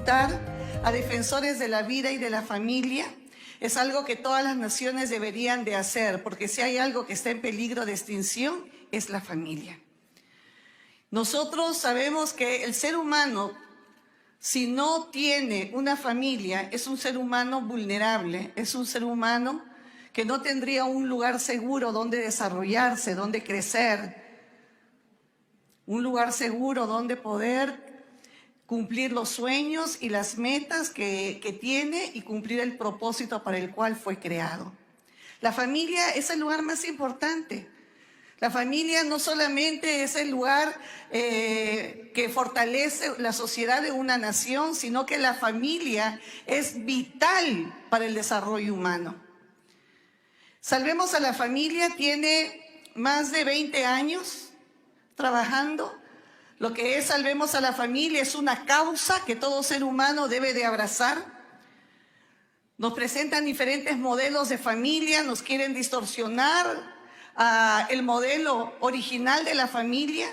contar a defensores de la vida y de la familia es algo que todas las naciones deberían de hacer, porque si hay algo que está en peligro de extinción, es la familia. Nosotros sabemos que el ser humano, si no tiene una familia, es un ser humano vulnerable, es un ser humano que no tendría un lugar seguro donde desarrollarse, donde crecer, un lugar seguro donde poder cumplir los sueños y las metas que tiene y cumplir el propósito para el cual fue creado. La familia es el lugar más importante. La familia no solamente es el lugar que fortalece la sociedad de una nación, sino que la familia es vital para el desarrollo humano. Salvemos a la Familia tiene más de 20 años trabajando. Lo que es Salvemos a la Familia es una causa que todo ser humano debe de abrazar. Nos presentan diferentes modelos de familia, nos quieren distorsionar el modelo original de la familia,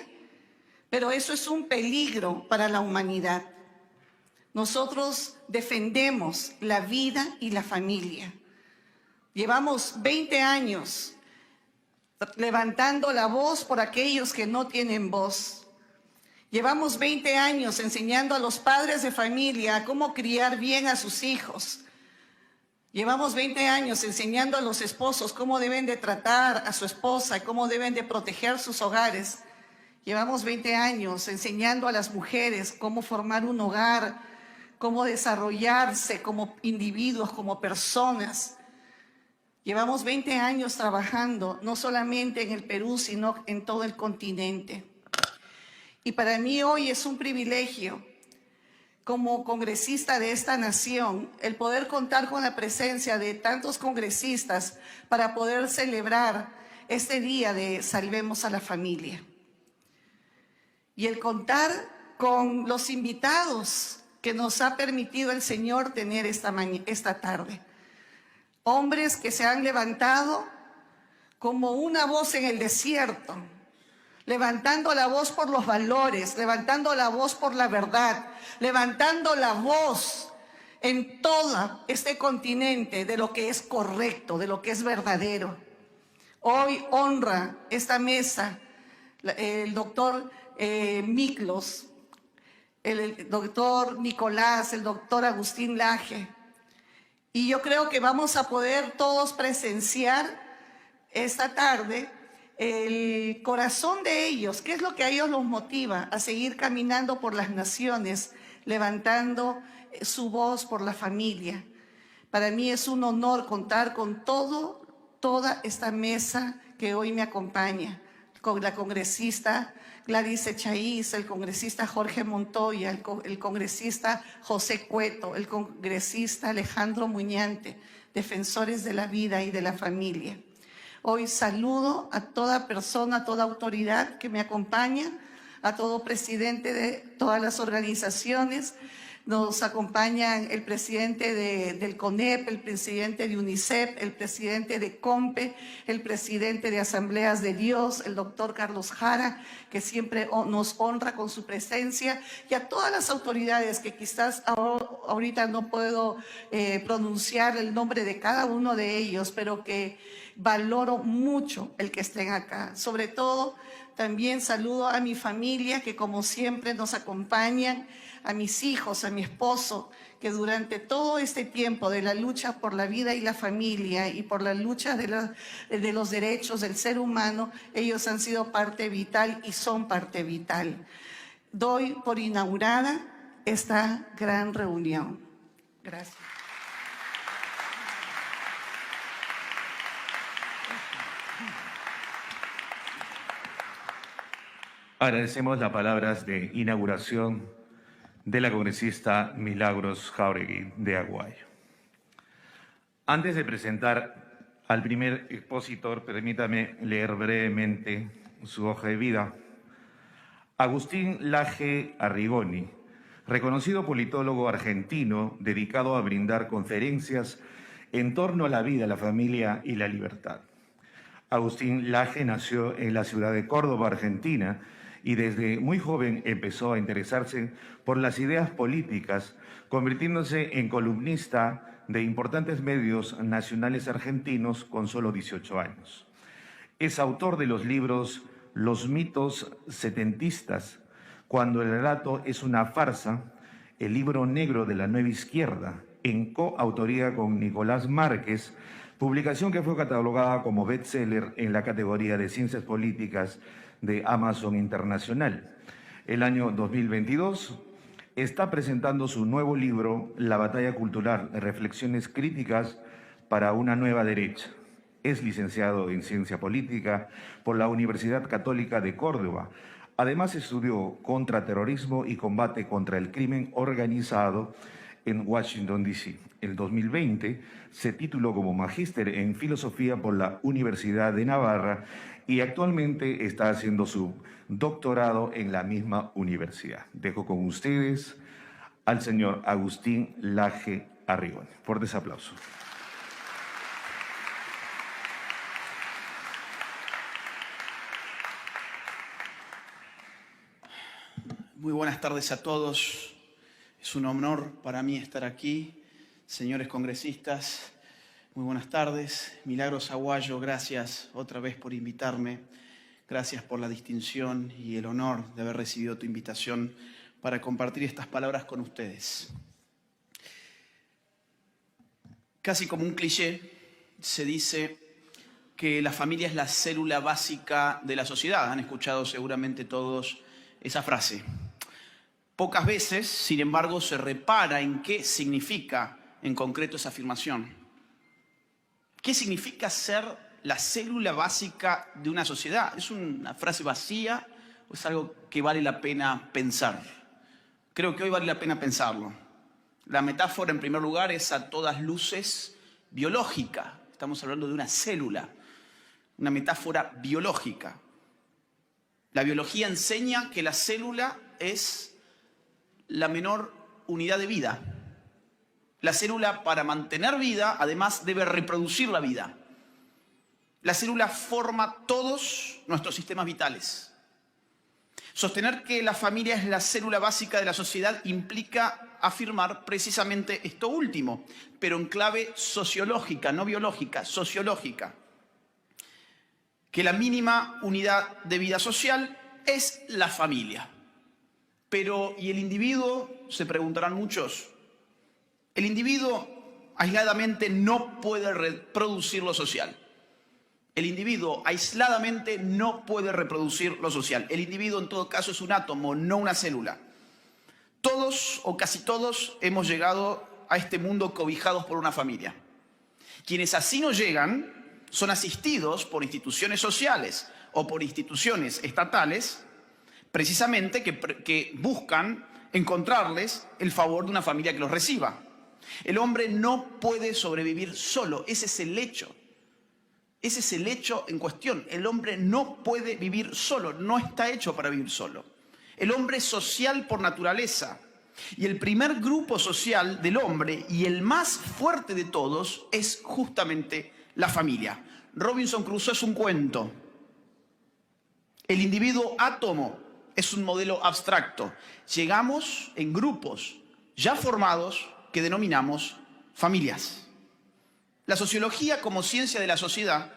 pero eso es un peligro para la humanidad. Nosotros defendemos la vida y la familia. Llevamos 20 años levantando la voz por aquellos que no tienen voz. Llevamos 20 años enseñando a los padres de familia cómo criar bien a sus hijos. Llevamos 20 años enseñando a los esposos cómo deben de tratar a su esposa y cómo deben de proteger sus hogares. Llevamos 20 años enseñando a las mujeres cómo formar un hogar, cómo desarrollarse como individuos, como personas. Llevamos 20 años trabajando, no solamente en el Perú, sino en todo el continente. Y para mí hoy es un privilegio, como congresista de esta nación, el poder contar con la presencia de tantos congresistas para poder celebrar este día de Salvemos a la Familia. Y el contar con los invitados que nos ha permitido el Señor tener esta tarde. Hombres que se han levantado como una voz en el desierto, levantando la voz por los valores, levantando la voz por la verdad, levantando la voz en todo este continente de lo que es correcto, de lo que es verdadero. Hoy honra esta mesa el doctor Miklos, el doctor Nicolás, el doctor Agustín Laje. Y yo creo que vamos a poder todos presenciar esta tarde el corazón de ellos, qué es lo que a ellos los motiva a seguir caminando por las naciones, levantando su voz por la familia. Para mí es un honor contar con toda esta mesa que hoy me acompaña, con la congresista Gladys Echaíz, el congresista Jorge Montoya, el congresista José Cueto, el congresista Alejandro Muñante, defensores de la vida y de la familia. Hoy saludo a toda persona, a toda autoridad que me acompaña, a todo presidente de todas las organizaciones. Nos acompañan el presidente del CONEP, el presidente de UNICEF, el presidente de COMPE, el presidente de Asambleas de Dios, el doctor Carlos Jara, que siempre nos honra con su presencia, y a todas las autoridades que quizás ahorita no puedo pronunciar el nombre de cada uno de ellos, pero que valoro mucho el que estén acá. Sobre todo, también saludo a mi familia que como siempre nos acompañan, a mis hijos, a mi esposo, que durante todo este tiempo de la lucha por la vida y la familia y por la lucha de los derechos del ser humano, ellos han sido parte vital y son parte vital. Doy por inaugurada esta gran reunión. Gracias. Agradecemos las palabras de inauguración de la congresista Milagros Jáuregui de Aguayo. Antes de presentar al primer expositor, permítame leer brevemente su hoja de vida. Agustín Laje Arrigoni, reconocido politólogo argentino dedicado a brindar conferencias en torno a la vida, la familia y la libertad. Agustín Laje nació en la ciudad de Córdoba, Argentina, y desde muy joven empezó a interesarse por las ideas políticas, convirtiéndose en columnista de importantes medios nacionales argentinos con solo 18 años. Es autor de los libros Los mitos setentistas, Cuando el relato es una farsa, el libro negro de la nueva izquierda, en coautoría con Nicolás Márquez, publicación que fue catalogada como bestseller en la categoría de Ciencias Políticas de Amazon Internacional. El año 2022 está presentando su nuevo libro, La batalla cultural, reflexiones críticas para una nueva derecha. Es licenciado en Ciencia Política por la Universidad Católica de Córdoba. Además, estudió contraterrorismo y combate contra el crimen organizado en Washington, D.C. En 2020 se tituló como magíster en Filosofía por la Universidad de Navarra y actualmente está haciendo su doctorado en la misma universidad. Dejo con ustedes al señor Agustín Laje Arrigoni. Fuertes aplausos. Muy buenas tardes a todos. Es un honor para mí estar aquí. Señores congresistas, muy buenas tardes. Milagros Aguayo, gracias otra vez por invitarme. Gracias por la distinción y el honor de haber recibido tu invitación para compartir estas palabras con ustedes. Casi como un cliché, se dice que la familia es la célula básica de la sociedad. Han escuchado seguramente todos esa frase. Pocas veces, sin embargo, se repara en qué significa en concreto esa afirmación. ¿Qué significa ser la célula básica de una sociedad? ¿Es una frase vacía o es algo que vale la pena pensar? Creo que hoy vale la pena pensarlo. La metáfora, en primer lugar, es a todas luces biológica. Estamos hablando de una célula, una metáfora biológica. La biología enseña que la célula es la menor unidad de vida. La célula, para mantener vida, además debe reproducir la vida. La célula forma todos nuestros sistemas vitales. Sostener que la familia es la célula básica de la sociedad implica afirmar precisamente esto último, pero en clave sociológica, no biológica, sociológica. Que la mínima unidad de vida social es la familia. Pero, ¿y el individuo? Se preguntarán muchos. El individuo aisladamente no puede reproducir lo social. El individuo aisladamente no puede reproducir lo social. El individuo en todo caso es un átomo, no una célula. Todos o casi todos hemos llegado a este mundo cobijados por una familia. Quienes así no llegan son asistidos por instituciones sociales o por instituciones estatales, precisamente que buscan encontrarles el favor de una familia que los reciba. El hombre no puede sobrevivir solo, ese es el hecho. Ese es el hecho en cuestión. El hombre no puede vivir solo, no está hecho para vivir solo. El hombre es social por naturaleza. Y el primer grupo social del hombre, y el más fuerte de todos, es justamente la familia. Robinson Crusoe es un cuento. El individuo átomo es un modelo abstracto. Llegamos en grupos ya formados que denominamos familias. La sociología, como ciencia de la sociedad,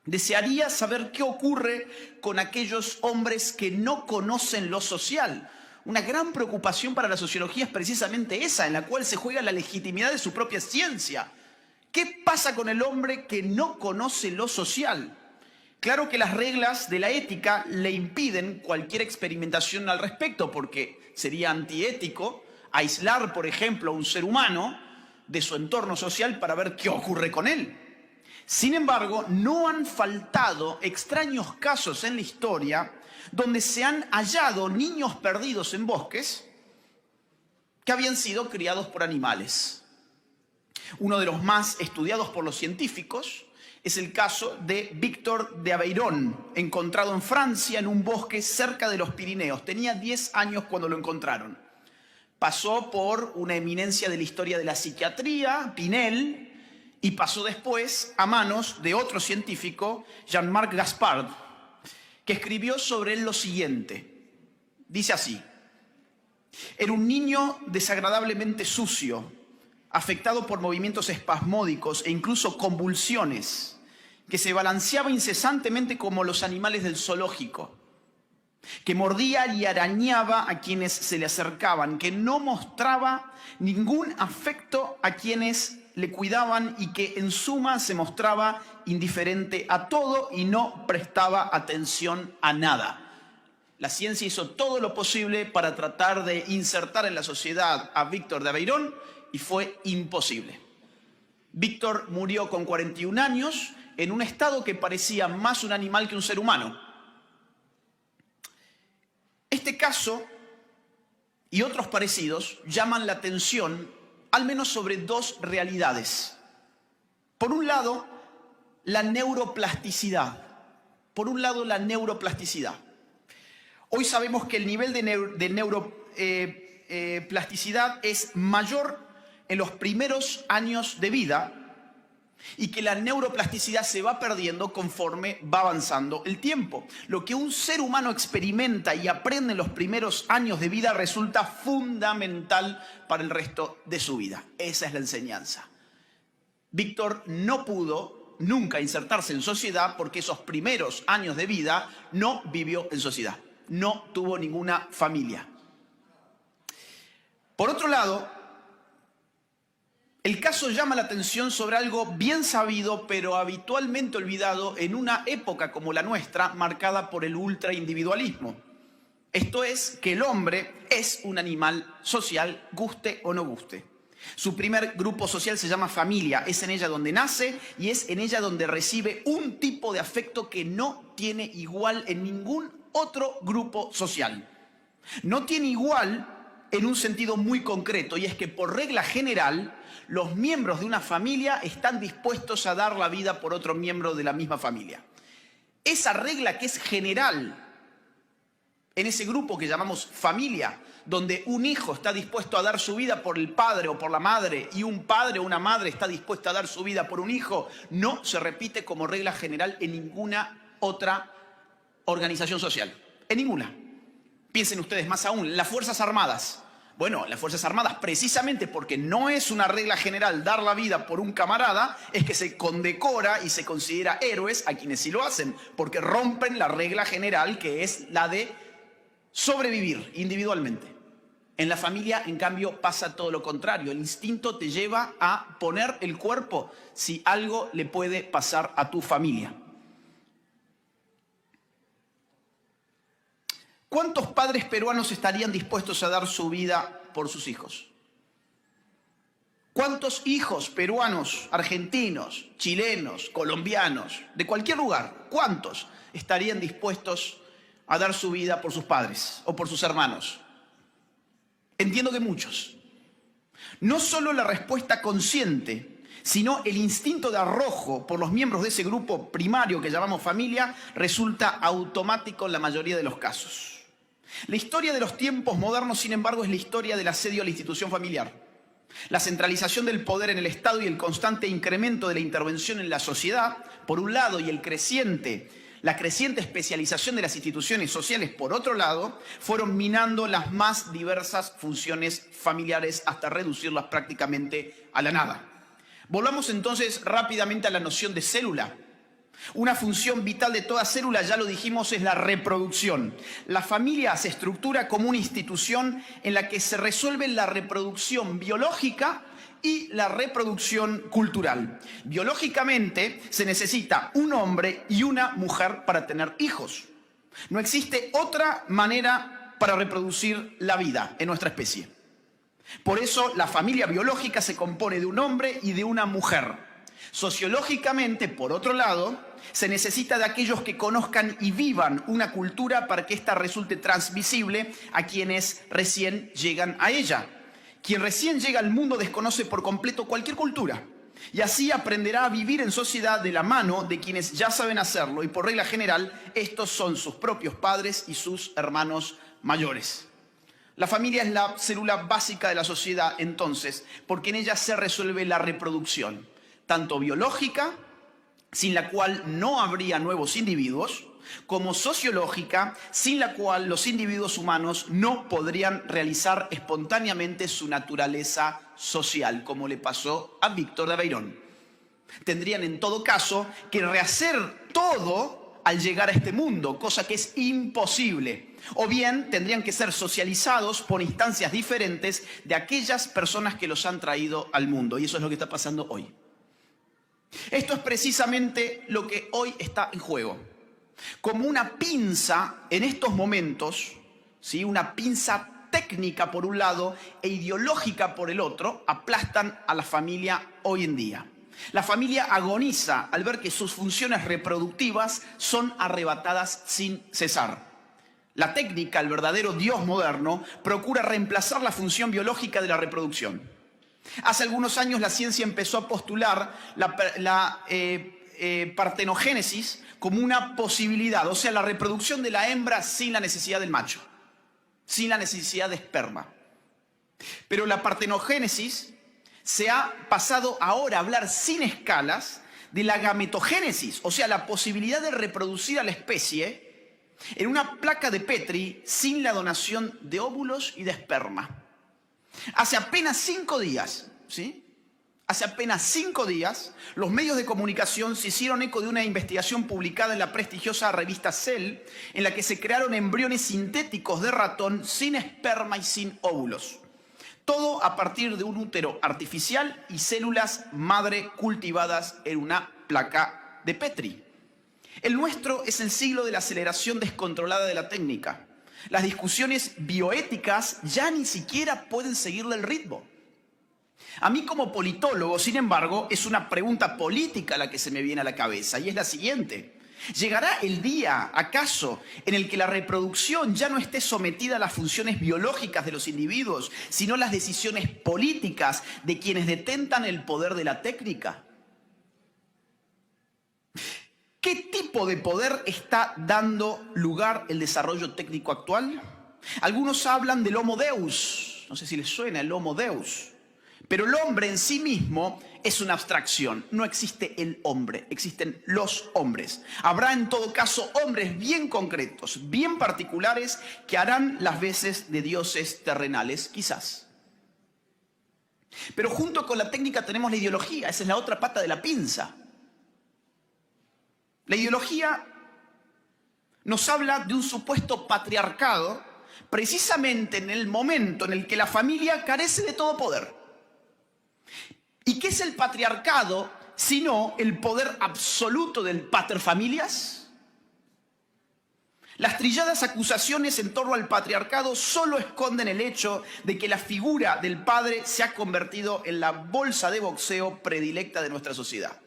desearía saber qué ocurre con aquellos hombres que no conocen lo social. Una gran preocupación para la sociología es precisamente esa, en la cual se juega la legitimidad de su propia ciencia. ¿Qué pasa con el hombre que no conoce lo social? Claro que las reglas de la ética le impiden cualquier experimentación al respecto, porque sería antiético aislar, por ejemplo, a un ser humano de su entorno social para ver qué ocurre con él. Sin embargo, no han faltado extraños casos en la historia donde se han hallado niños perdidos en bosques que habían sido criados por animales. Uno de los más estudiados por los científicos es el caso de Víctor de Aveyron, encontrado en Francia en un bosque cerca de los Pirineos. Tenía 10 años cuando lo encontraron. Pasó por una eminencia de la historia de la psiquiatría, Pinel, y pasó después a manos de otro científico, Jean-Marc Gaspard, que escribió sobre él lo siguiente. Dice así: era un niño desagradablemente sucio, afectado por movimientos espasmódicos e incluso convulsiones, que se balanceaba incesantemente como los animales del zoológico, que mordía y arañaba a quienes se le acercaban, que no mostraba ningún afecto a quienes le cuidaban y que en suma se mostraba indiferente a todo y no prestaba atención a nada. La ciencia hizo todo lo posible para tratar de insertar en la sociedad a Víctor de Aveyrón y fue imposible. Víctor murió con 41 años en un estado que parecía más un animal que un ser humano. Este caso y otros parecidos llaman la atención al menos sobre dos realidades. Por un lado, la neuroplasticidad. Hoy sabemos que el nivel de neuroplasticidad es mayor en los primeros años de vida y que la neuroplasticidad se va perdiendo conforme va avanzando el tiempo. Lo que un ser humano experimenta y aprende en los primeros años de vida resulta fundamental para el resto de su vida. Esa es la enseñanza. Víctor no pudo nunca insertarse en sociedad porque esos primeros años de vida no vivió en sociedad. No tuvo ninguna familia. Por otro lado, el caso llama la atención sobre algo bien sabido, pero habitualmente olvidado en una época como la nuestra, marcada por el ultraindividualismo. Esto es, que el hombre es un animal social, guste o no guste. Su primer grupo social se llama familia, es en ella donde nace y es en ella donde recibe un tipo de afecto que no tiene igual en ningún otro grupo social. No tiene igual en un sentido muy concreto, y es que por regla general los miembros de una familia están dispuestos a dar la vida por otro miembro de la misma familia. Esa regla que es general en ese grupo que llamamos familia, donde un hijo está dispuesto a dar su vida por el padre o por la madre y un padre o una madre está dispuesta a dar su vida por un hijo, no se repite como regla general en ninguna otra organización social. En ninguna. Piensen ustedes más aún, las Fuerzas Armadas. Bueno, las Fuerzas Armadas, precisamente porque no es una regla general dar la vida por un camarada, es que se condecora y se considera héroes a quienes sí lo hacen, porque rompen la regla general que es la de sobrevivir individualmente. En la familia, en cambio, pasa todo lo contrario. El instinto te lleva a poner el cuerpo si algo le puede pasar a tu familia. ¿Cuántos padres peruanos estarían dispuestos a dar su vida por sus hijos? ¿Cuántos hijos peruanos, argentinos, chilenos, colombianos, de cualquier lugar, cuántos estarían dispuestos a dar su vida por sus padres o por sus hermanos? Entiendo que muchos. No solo la respuesta consciente, sino el instinto de arrojo por los miembros de ese grupo primario que llamamos familia resulta automático en la mayoría de los casos. La historia de los tiempos modernos, sin embargo, es la historia del asedio a la institución familiar. La centralización del poder en el Estado y el constante incremento de la intervención en la sociedad, por un lado, y la creciente especialización de las instituciones sociales, por otro lado, fueron minando las más diversas funciones familiares hasta reducirlas prácticamente a la nada. Volvamos entonces rápidamente a la noción de célula. Una función vital de toda célula, ya lo dijimos, es la reproducción. La familia se estructura como una institución en la que se resuelve la reproducción biológica y la reproducción cultural. Biológicamente se necesita un hombre y una mujer para tener hijos. No existe otra manera para reproducir la vida en nuestra especie. Por eso la familia biológica se compone de un hombre y de una mujer. Sociológicamente, por otro lado, se necesita de aquellos que conozcan y vivan una cultura para que ésta resulte transmisible a quienes recién llegan a ella. Quien recién llega al mundo desconoce por completo cualquier cultura y así aprenderá a vivir en sociedad de la mano de quienes ya saben hacerlo, y por regla general estos son sus propios padres y sus hermanos mayores. La familia es la célula básica de la sociedad, entonces, porque en ella se resuelve la reproducción, tanto biológica, sin la cual no habría nuevos individuos, como sociológica, sin la cual los individuos humanos no podrían realizar espontáneamente su naturaleza social, como le pasó a Víctor de Aveyrón. Tendrían en todo caso que rehacer todo al llegar a este mundo, cosa que es imposible. O bien tendrían que ser socializados por instancias diferentes de aquellas personas que los han traído al mundo. Y eso es lo que está pasando hoy. Esto es precisamente lo que hoy está en juego. Como una pinza en estos momentos, ¿sí? Una pinza técnica por un lado e ideológica por el otro, aplastan a la familia hoy en día. La familia agoniza al ver que sus funciones reproductivas son arrebatadas sin cesar. La técnica, el verdadero Dios moderno, procura reemplazar la función biológica de la reproducción. Hace algunos años la ciencia empezó a postular la partenogénesis como una posibilidad, o sea, la reproducción de la hembra sin la necesidad del macho, sin la necesidad de esperma. Pero la partenogénesis se ha pasado ahora a hablar sin escalas de la gametogénesis, o sea, la posibilidad de reproducir a la especie en una placa de Petri sin la donación de óvulos y de esperma. Hace apenas 5 días, ¿sí? Hace apenas 5 días, los medios de comunicación se hicieron eco de una investigación publicada en la prestigiosa revista Cell, en la que se crearon embriones sintéticos de ratón sin esperma y sin óvulos. Todo a partir de un útero artificial y células madre cultivadas en una placa de Petri. El nuestro es el siglo de la aceleración descontrolada de la técnica. Las discusiones bioéticas ya ni siquiera pueden seguirle el ritmo. A mí como politólogo, sin embargo, es una pregunta política la que se me viene a la cabeza y es la siguiente. ¿Llegará el día, acaso, en el que la reproducción ya no esté sometida a las funciones biológicas de los individuos, sino a las decisiones políticas de quienes detentan el poder de la técnica? ¿Qué tipo de poder está dando lugar el desarrollo técnico actual? Algunos hablan del Homo Deus, no sé si les suena el Homo Deus, pero el hombre en sí mismo es una abstracción, no existe el hombre, existen los hombres. Habrá en todo caso hombres bien concretos, bien particulares, que harán las veces de dioses terrenales, quizás. Pero junto con la técnica tenemos la ideología, esa es la otra pata de la pinza. La ideología nos habla de un supuesto patriarcado precisamente en el momento en el que la familia carece de todo poder. ¿Y qué es el patriarcado sino el poder absoluto del paterfamilias? Las trilladas acusaciones en torno al patriarcado solo esconden el hecho de que la figura del padre se ha convertido en la bolsa de boxeo predilecta de nuestra sociedad.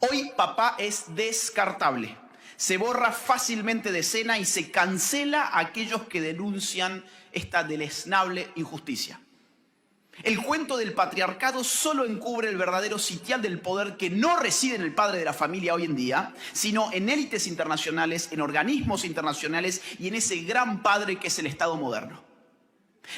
Hoy papá es descartable, se borra fácilmente de escena y se cancela a aquellos que denuncian esta deleznable injusticia. El cuento del patriarcado solo encubre el verdadero sitial del poder que no reside en el padre de la familia hoy en día, sino en élites internacionales, en organismos internacionales y en ese gran padre que es el Estado moderno.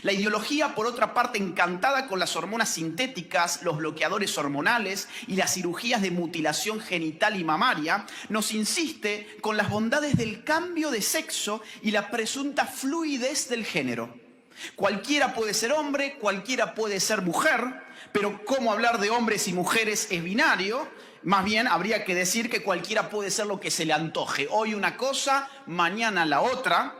La ideología, por otra parte, encantada con las hormonas sintéticas, los bloqueadores hormonales y las cirugías de mutilación genital y mamaria, nos insiste con las bondades del cambio de sexo y la presunta fluidez del género. Cualquiera puede ser hombre, cualquiera puede ser mujer, pero ¿cómo hablar de hombres y mujeres es binario? Más bien habría que decir que cualquiera puede ser lo que se le antoje. Hoy una cosa, mañana la otra.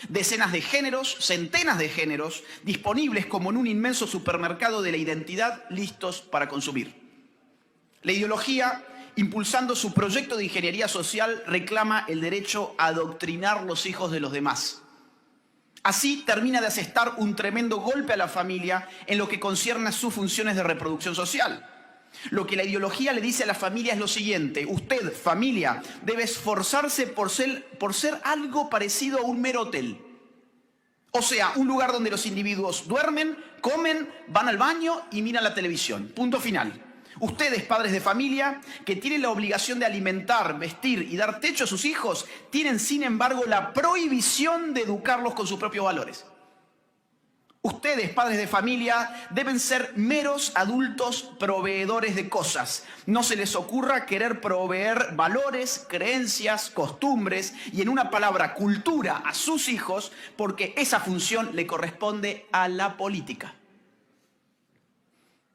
Decenas de géneros, centenas de géneros, disponibles como en un inmenso supermercado de la identidad, listos para consumir. La ideología, impulsando su proyecto de ingeniería social, reclama el derecho a adoctrinar los hijos de los demás. Así termina de asestar un tremendo golpe a la familia en lo que concierne a sus funciones de reproducción social. Lo que la ideología le dice a la familia es lo siguiente: usted, familia, debe esforzarse por ser algo parecido a un mero hotel. O sea, un lugar donde los individuos duermen, comen, van al baño y miran la televisión. Punto final. Ustedes, padres de familia, que tienen la obligación de alimentar, vestir y dar techo a sus hijos, tienen, sin embargo, la prohibición de educarlos con sus propios valores. Ustedes, padres de familia, deben ser meros adultos proveedores de cosas. No se les ocurra querer proveer valores, creencias, costumbres y, en una palabra, cultura a sus hijos, porque esa función le corresponde a la política.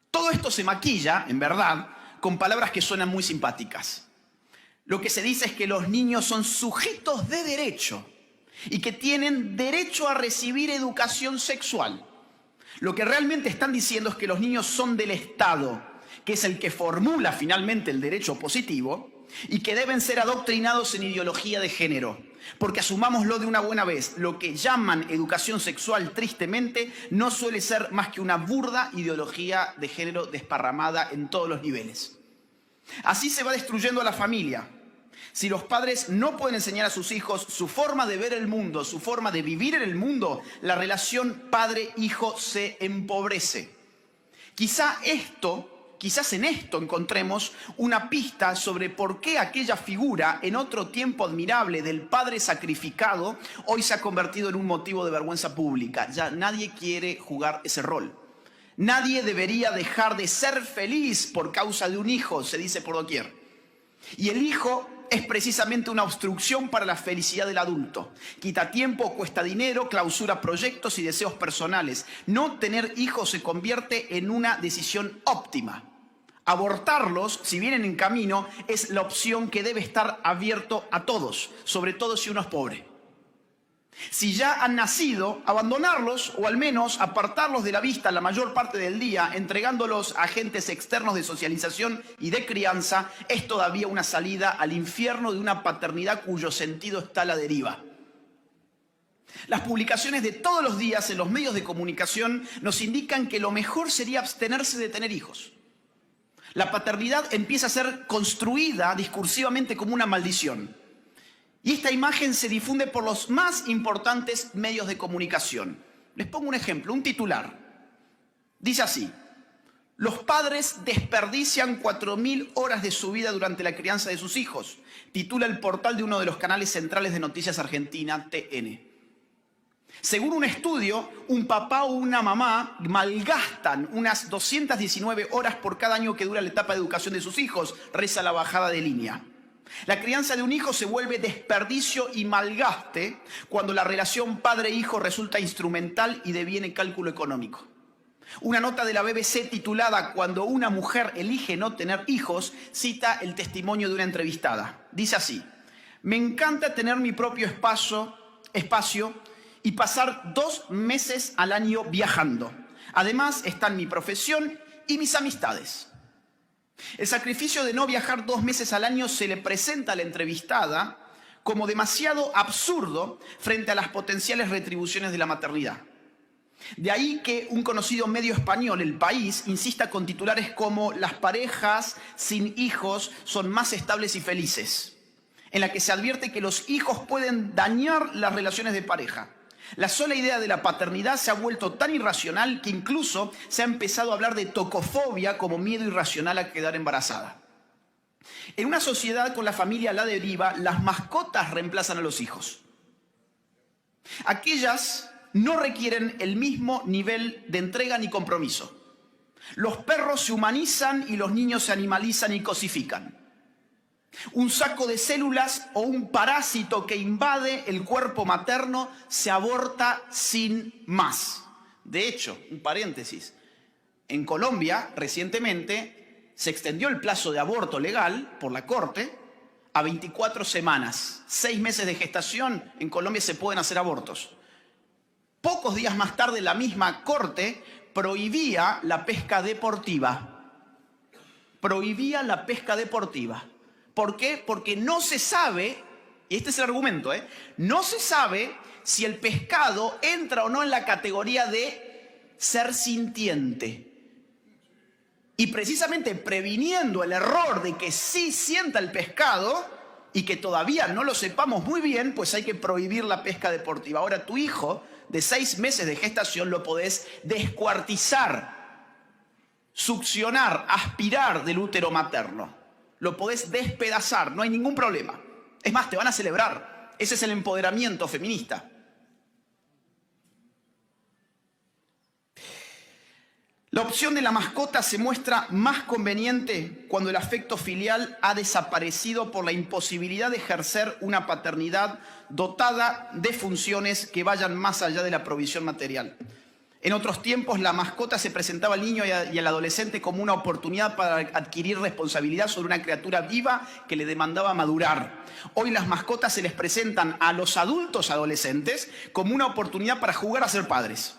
Todo esto se maquilla, en verdad, con palabras que suenan muy simpáticas. Lo que se dice es que los niños son sujetos de derecho y que tienen derecho a recibir educación sexual. Lo que realmente están diciendo es que los niños son del Estado, que es el que formula finalmente el derecho positivo, y que deben ser adoctrinados en ideología de género. Porque asumámoslo de una buena vez, lo que llaman educación sexual, tristemente, no suele ser más que una burda ideología de género desparramada en todos los niveles. Así se va destruyendo a la familia. Si los padres no pueden enseñar a sus hijos su forma de ver el mundo, su forma de vivir en el mundo, la relación padre-hijo se empobrece. Quizás en esto encontremos una pista sobre por qué aquella figura en otro tiempo admirable del padre sacrificado hoy se ha convertido en un motivo de vergüenza pública. Ya nadie quiere jugar ese rol. Nadie debería dejar de ser feliz por causa de un hijo, se dice por doquier. Y el hijo es precisamente una obstrucción para la felicidad del adulto. Quita tiempo, cuesta dinero, clausura proyectos y deseos personales. No tener hijos se convierte en una decisión óptima. Abortarlos, si vienen en camino, es la opción que debe estar abierto a todos, sobre todo si uno es pobre. Si ya han nacido, abandonarlos o al menos apartarlos de la vista la mayor parte del día, entregándolos a agentes externos de socialización y de crianza, es todavía una salida al infierno de una paternidad cuyo sentido está a la deriva. Las publicaciones de todos los días en los medios de comunicación nos indican que lo mejor sería abstenerse de tener hijos. La paternidad empieza a ser construida discursivamente como una maldición. Y esta imagen se difunde por los más importantes medios de comunicación. Les pongo un ejemplo, un titular. Dice así: los padres desperdician 4.000 horas de su vida durante la crianza de sus hijos. Titula el portal de uno de los canales centrales de noticias argentina, TN. Según un estudio, un papá o una mamá malgastan unas 219 horas por cada año que dura la etapa de educación de sus hijos, reza la bajada de línea. La crianza de un hijo se vuelve desperdicio y malgaste cuando la relación padre-hijo resulta instrumental y deviene cálculo económico. Una nota de la BBC titulada "Cuando una mujer elige no tener hijos" cita el testimonio de una entrevistada. Dice así: me encanta tener mi propio espacio y pasar 2 meses al año viajando. Además están mi profesión y mis amistades. El sacrificio de no viajar 2 meses al año se le presenta a la entrevistada como demasiado absurdo frente a las potenciales retribuciones de la maternidad. De ahí que un conocido medio español, El País, insista con titulares como "las parejas sin hijos son más estables y felices", en la que se advierte que los hijos pueden dañar las relaciones de pareja. La sola idea de la paternidad se ha vuelto tan irracional que incluso se ha empezado a hablar de tocofobia como miedo irracional a quedar embarazada. En una sociedad con la familia a la deriva, las mascotas reemplazan a los hijos. Aquellas no requieren el mismo nivel de entrega ni compromiso. Los perros se humanizan y los niños se animalizan y cosifican. Un saco de células o un parásito que invade el cuerpo materno se aborta sin más. De hecho, un paréntesis, en Colombia recientemente se extendió el plazo de aborto legal por la Corte a 24 semanas. 6 meses de gestación, en Colombia se pueden hacer abortos. Pocos días más tarde, la misma Corte prohibía la pesca deportiva. Prohibía la pesca deportiva. ¿Por qué? Porque no se sabe, y este es el argumento, no se sabe si el pescado entra o no en la categoría de ser sintiente. Y precisamente previniendo el error de que sí sienta el pescado y que todavía no lo sepamos muy bien, pues hay que prohibir la pesca deportiva. Ahora, tu hijo de 6 meses de gestación lo podés descuartizar, succionar, aspirar del útero materno. Lo podés despedazar, no hay ningún problema. Es más, te van a celebrar. Ese es el empoderamiento feminista. La opción de la mascota se muestra más conveniente cuando el afecto filial ha desaparecido por la imposibilidad de ejercer una paternidad dotada de funciones que vayan más allá de la provisión material. En otros tiempos, la mascota se presentaba al niño y al adolescente como una oportunidad para adquirir responsabilidad sobre una criatura viva que le demandaba madurar. Hoy las mascotas se les presentan a los adultos adolescentes como una oportunidad para jugar a ser padres.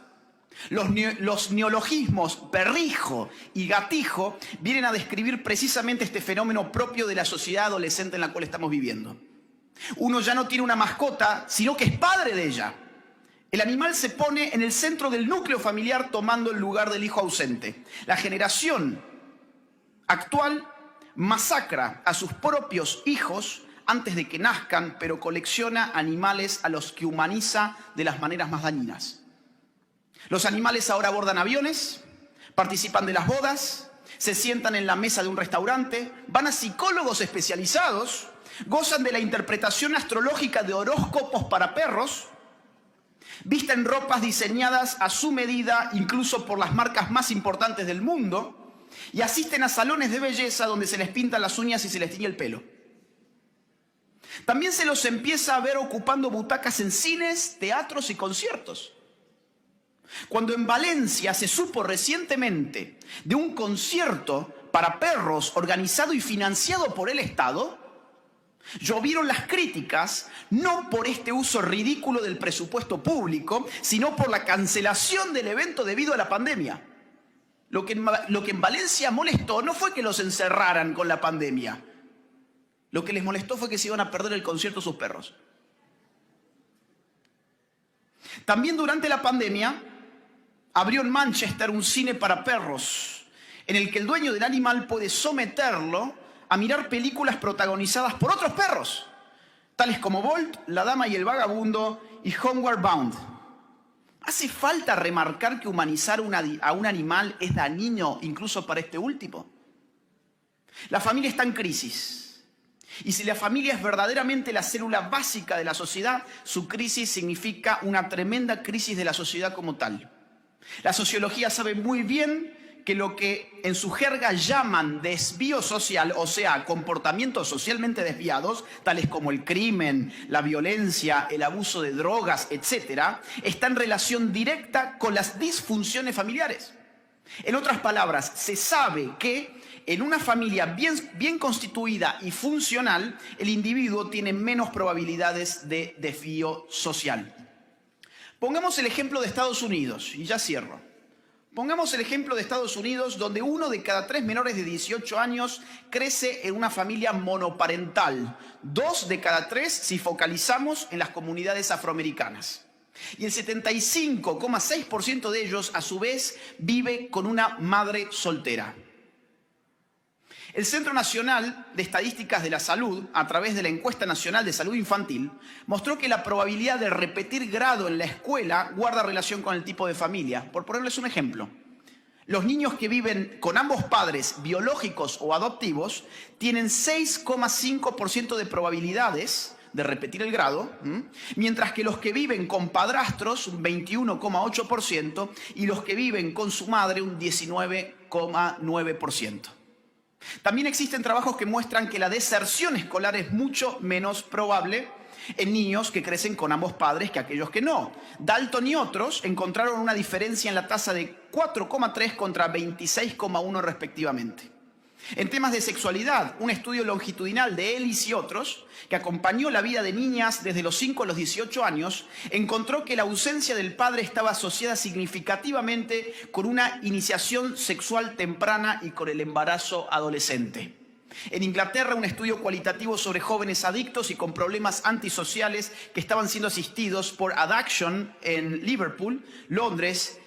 Los neologismos perrijo y gatijo vienen a describir precisamente este fenómeno propio de la sociedad adolescente en la cual estamos viviendo. Uno ya no tiene una mascota, sino que es padre de ella. El animal se pone en el centro del núcleo familiar tomando el lugar del hijo ausente. La generación actual masacra a sus propios hijos antes de que nazcan, pero colecciona animales a los que humaniza de las maneras más dañinas. Los animales ahora abordan aviones, participan de las bodas, se sientan en la mesa de un restaurante, van a psicólogos especializados, gozan de la interpretación astrológica de horóscopos para perros, visten ropas diseñadas a su medida, incluso por las marcas más importantes del mundo, y asisten a salones de belleza donde se les pintan las uñas y se les tiñe el pelo. También se los empieza a ver ocupando butacas en cines, teatros y conciertos. Cuando en Valencia se supo recientemente de un concierto para perros organizado y financiado por el Estado, llovieron las críticas no por este uso ridículo del presupuesto público, sino por la cancelación del evento debido a la pandemia. Lo que en Valencia molestó no fue que los encerraran con la pandemia. Lo que les molestó fue que se iban a perder el concierto sus perros. También durante la pandemia abrió en Manchester un cine para perros, en el que el dueño del animal puede someterlo a mirar películas protagonizadas por otros perros, tales como Bolt, La Dama y el Vagabundo y Homeward Bound. ¿Hace falta remarcar que humanizar a un animal es dañino incluso para este último? La familia está en crisis. Y si la familia es verdaderamente la célula básica de la sociedad, su crisis significa una tremenda crisis de la sociedad como tal. La sociología sabe muy bien que lo que en su jerga llaman desvío social, o sea, comportamientos socialmente desviados, tales como el crimen, la violencia, el abuso de drogas, etc., está en relación directa con las disfunciones familiares. En otras palabras, se sabe que en una familia bien constituida y funcional, el individuo tiene menos probabilidades de desvío social. Pongamos el ejemplo de Estados Unidos, y ya cierro. Pongamos el ejemplo de Estados Unidos, donde 1 de cada 3 menores de 18 años crece en una familia monoparental. 2 de cada 3 si focalizamos en las comunidades afroamericanas. Y el 75,6% de ellos, a su vez, vive con una madre soltera. El Centro Nacional de Estadísticas de la Salud, a través de la Encuesta Nacional de Salud Infantil, mostró que la probabilidad de repetir grado en la escuela guarda relación con el tipo de familia. Por ponerles un ejemplo, los niños que viven con ambos padres, biológicos o adoptivos, tienen 6,5% de probabilidades de repetir el grado, mientras que los que viven con padrastros, un 21,8%, y los que viven con su madre, un 19,9%. También existen trabajos que muestran que la deserción escolar es mucho menos probable en niños que crecen con ambos padres que aquellos que no. Dalton y otros encontraron una diferencia en la tasa de 4,3 contra 26,1 respectivamente. En temas de sexualidad, un estudio longitudinal de Ellis y otros, que acompañó la vida de niñas desde los 5 a los 18 años, encontró que la ausencia del padre estaba asociada significativamente con una iniciación sexual temprana y con el embarazo adolescente. En Inglaterra, un estudio cualitativo sobre jóvenes adictos y con problemas antisociales que estaban siendo asistidos por Addiction en Liverpool, Londres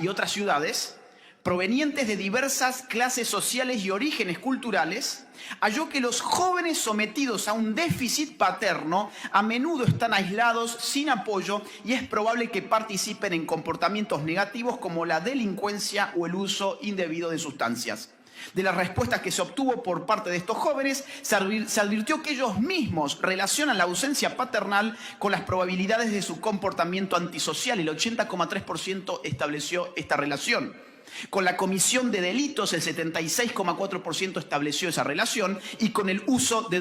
y otras ciudades, provenientes de diversas clases sociales y orígenes culturales, halló que los jóvenes sometidos a un déficit paterno a menudo están aislados, sin apoyo, y es probable que participen en comportamientos negativos como la delincuencia o el uso indebido de sustancias. De las respuestas que se obtuvo por parte de estos jóvenes, se advirtió que ellos mismos relacionan la ausencia paternal con las probabilidades de su comportamiento antisocial. El 80,3% estableció esta relación. Con la comisión de delitos, el 76,4% estableció esa relación, y con el uso de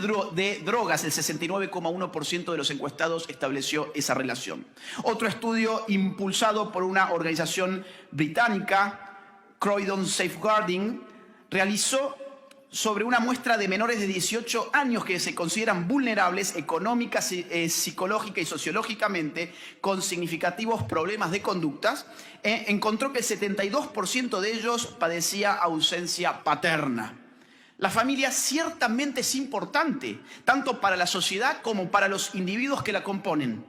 drogas, el 69,1% de los encuestados estableció esa relación. Otro estudio impulsado por una organización británica, Croydon Safeguarding, realizó sobre una muestra de menores de 18 años que se consideran vulnerables económica, psicológica y sociológicamente, con significativos problemas de conductas, encontró que el 72% de ellos padecía ausencia paterna. La familia ciertamente es importante, tanto para la sociedad como para los individuos que la componen.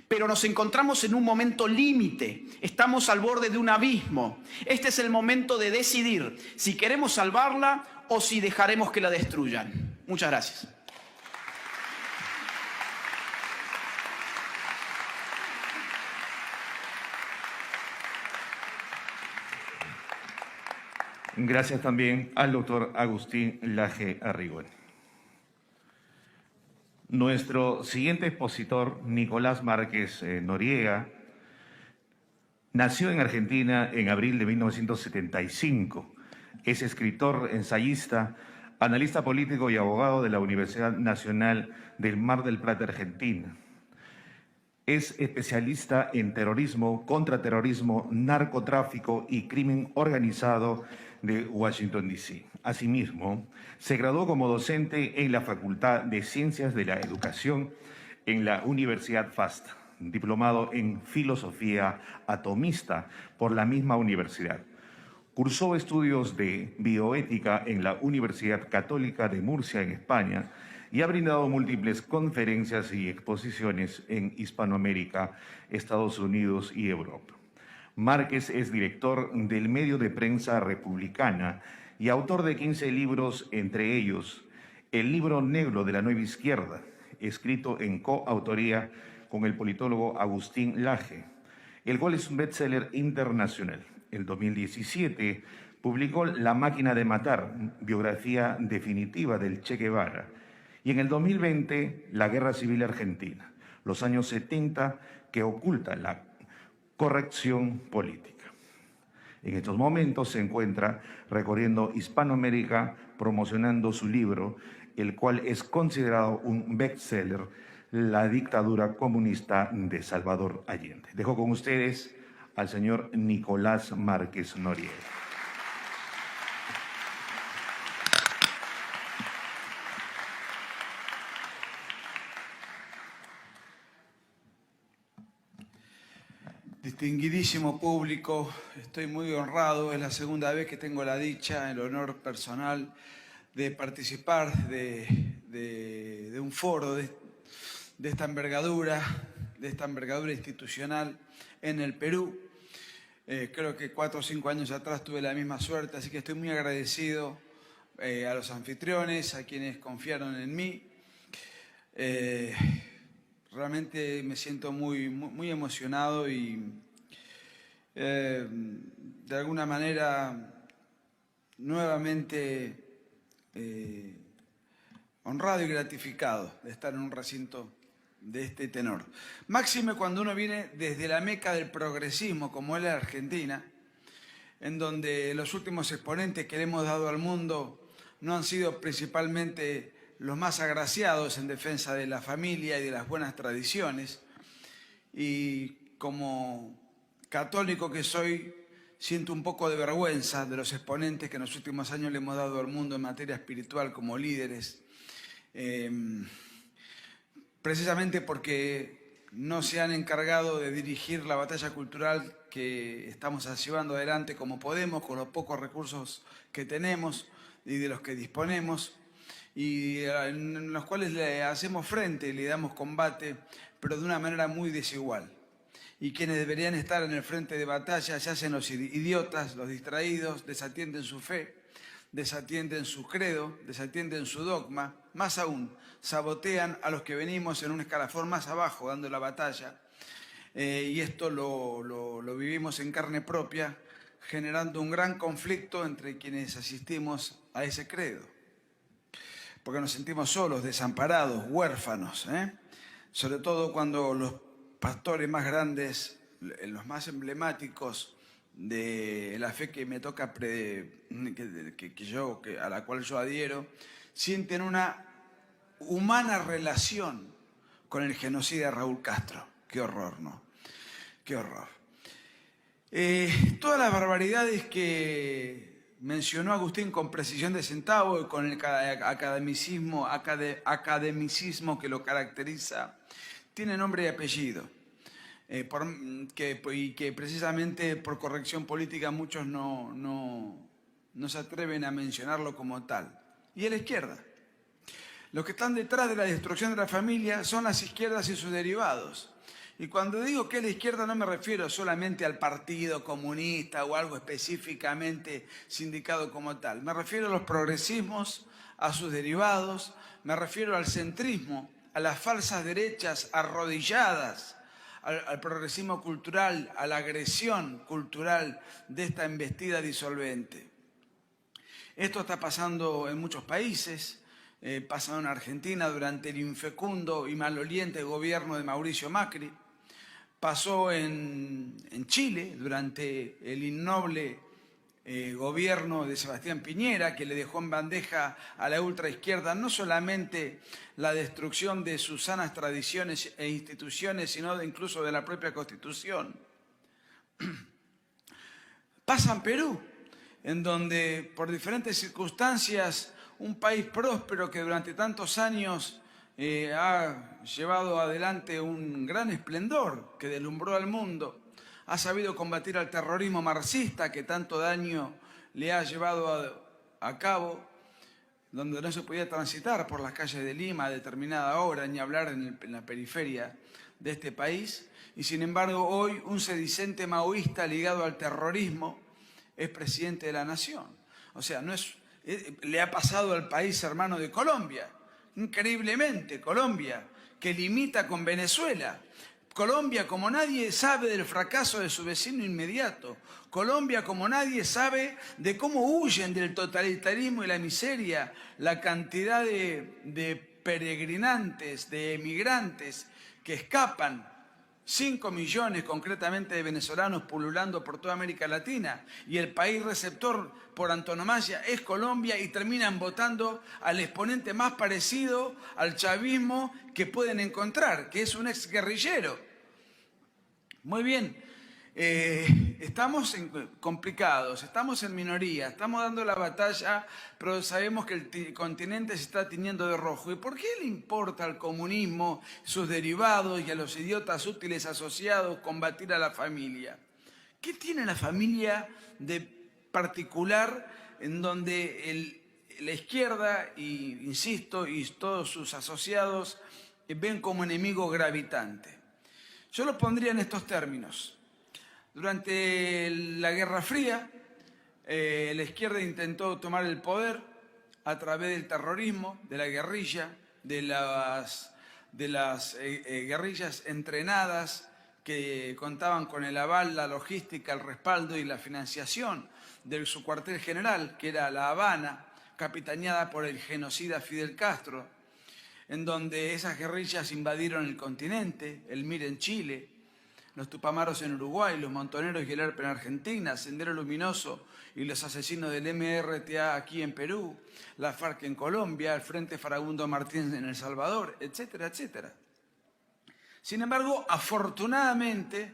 Pero nos encontramos en un momento límite, estamos al borde de un abismo. Este es el momento de decidir si queremos salvarla o si dejaremos que la destruyan. Muchas gracias. Gracias también al doctor Agustín Laje Arriguen. Nuestro siguiente expositor, Nicolás Márquez Noriega, nació en Argentina en abril de 1975. Es escritor, ensayista, analista político y abogado de la Universidad Nacional del Mar del Plata, Argentina. Es especialista en terrorismo, contraterrorismo, narcotráfico y crimen organizado de Washington, D.C. Asimismo, se graduó como docente en la Facultad de Ciencias de la Educación en la Universidad FAST, diplomado en Filosofía Atomista por la misma universidad. Cursó estudios de bioética en la Universidad Católica de Murcia, en España, y ha brindado múltiples conferencias y exposiciones en Hispanoamérica, Estados Unidos y Europa. Márquez es director del medio de prensa Republicana y autor de 15 libros, entre ellos El libro negro de la nueva izquierda, escrito en coautoría con el politólogo Agustín Laje, el cual es un bestseller internacional. En 2017 publicó La máquina de matar, biografía definitiva del Che Guevara, y en el 2020 La guerra civil argentina, los años 70 que oculta la corrección política. En estos momentos se encuentra recorriendo Hispanoamérica promocionando su libro, el cual es considerado un bestseller, La dictadura comunista de Salvador Allende. Dejo con ustedes al señor Nicolás Márquez Noriega. Distinguidísimo público, estoy muy honrado, es la segunda vez que tengo la dicha, el honor personal de participar de un foro de esta envergadura institucional en el Perú. Creo que 4 o 5 años atrás tuve la misma suerte, así que estoy muy agradecido a los anfitriones, a quienes confiaron en mí. Realmente me siento muy emocionado y de alguna manera nuevamente honrado y gratificado de estar en un recinto de este tenor. Máxime cuando uno viene desde la meca del progresismo, como es la Argentina, en donde los últimos exponentes que le hemos dado al mundo no han sido principalmente los más agraciados en defensa de la familia y de las buenas tradiciones. Y como católico que soy, siento un poco de vergüenza de los exponentes que en los últimos años le hemos dado al mundo en materia espiritual como líderes, precisamente porque no se han encargado de dirigir la batalla cultural que estamos llevando adelante como podemos, con los pocos recursos que tenemos y de los que disponemos, y en los cuales le hacemos frente y le damos combate, pero de una manera muy desigual. Y quienes deberían estar en el frente de batalla se hacen los idiotas, los distraídos, desatienden su fe, desatienden su credo, desatienden su dogma, más aún, sabotean a los que venimos en un escalafón más abajo dando la batalla. Y esto lo vivimos en carne propia, generando un gran conflicto entre quienes asistimos a ese credo. Porque nos sentimos solos, desamparados, huérfanos, sobre todo cuando los pastores más grandes, los más emblemáticos de la fe que me toca, a la cual yo adhiero, sienten una humana relación con el genocida Raúl Castro. Qué horror, ¿no? Qué horror. Todas las barbaridades que mencionó Agustín con precisión de centavo y con el academicismo que lo caracteriza, tiene nombre y apellido. Y que precisamente por corrección política muchos no se atreven a mencionarlo como tal. Y es la izquierda. Los que están detrás de la destrucción de la familia son las izquierdas y sus derivados. Y cuando digo que es la izquierda no me refiero solamente al Partido Comunista o algo específicamente sindicado como tal. Me refiero a los progresismos, a sus derivados, me refiero al centrismo, a las falsas derechas arrodilladas, al progresismo cultural, a la agresión cultural de esta embestida disolvente. Esto está pasando en muchos países. Pasó en Argentina durante el infecundo y maloliente gobierno de Mauricio Macri. Pasó en Chile durante el innoble gobierno de Sebastián Piñera, que le dejó en bandeja a la ultraizquierda no solamente la destrucción de sus sanas tradiciones e instituciones, sino incluso de la propia Constitución. Pasa en Perú, en donde por diferentes circunstancias un país próspero que durante tantos años ha llevado adelante un gran esplendor que deslumbró al mundo, ha sabido combatir al terrorismo marxista que tanto daño le ha llevado a cabo, donde no se podía transitar por las calles de Lima a determinada hora, ni hablar en la periferia de este país. Y sin embargo hoy un sedicente maoísta ligado al terrorismo es presidente de la nación. O sea, le ha pasado al país hermano de Colombia, increíblemente, Colombia, que limita con Venezuela. Colombia, como nadie sabe del fracaso de su vecino inmediato. Colombia, como nadie sabe de cómo huyen del totalitarismo y la miseria la cantidad de peregrinantes, de emigrantes que escapan. 5 millones concretamente de venezolanos pululando por toda América Latina, y el país receptor por antonomasia es Colombia, y terminan votando al exponente más parecido al chavismo que pueden encontrar, que es un exguerrillero. Muy bien, estamos complicados, estamos en minoría, estamos dando la batalla, pero sabemos que el continente se está tiñendo de rojo. ¿Y por qué le importa al comunismo, sus derivados y a los idiotas útiles asociados combatir a la familia? ¿Qué tiene la familia de particular en donde la izquierda, insisto, y todos sus asociados ven como enemigo gravitante? Yo lo pondría en estos términos. Durante la Guerra Fría, la izquierda intentó tomar el poder a través del terrorismo, de la guerrilla, de las guerrillas entrenadas que contaban con el aval, la logística, el respaldo y la financiación de su cuartel general, que era La Habana, capitaneada por el genocida Fidel Castro, en donde esas guerrillas invadieron el continente, el MIR en Chile, los Tupamaros en Uruguay, los Montoneros y el ERP en Argentina, Sendero Luminoso y los asesinos del MRTA aquí en Perú, la FARC en Colombia, el Frente Farabundo Martínez en El Salvador, etcétera, etcétera. Sin embargo, afortunadamente,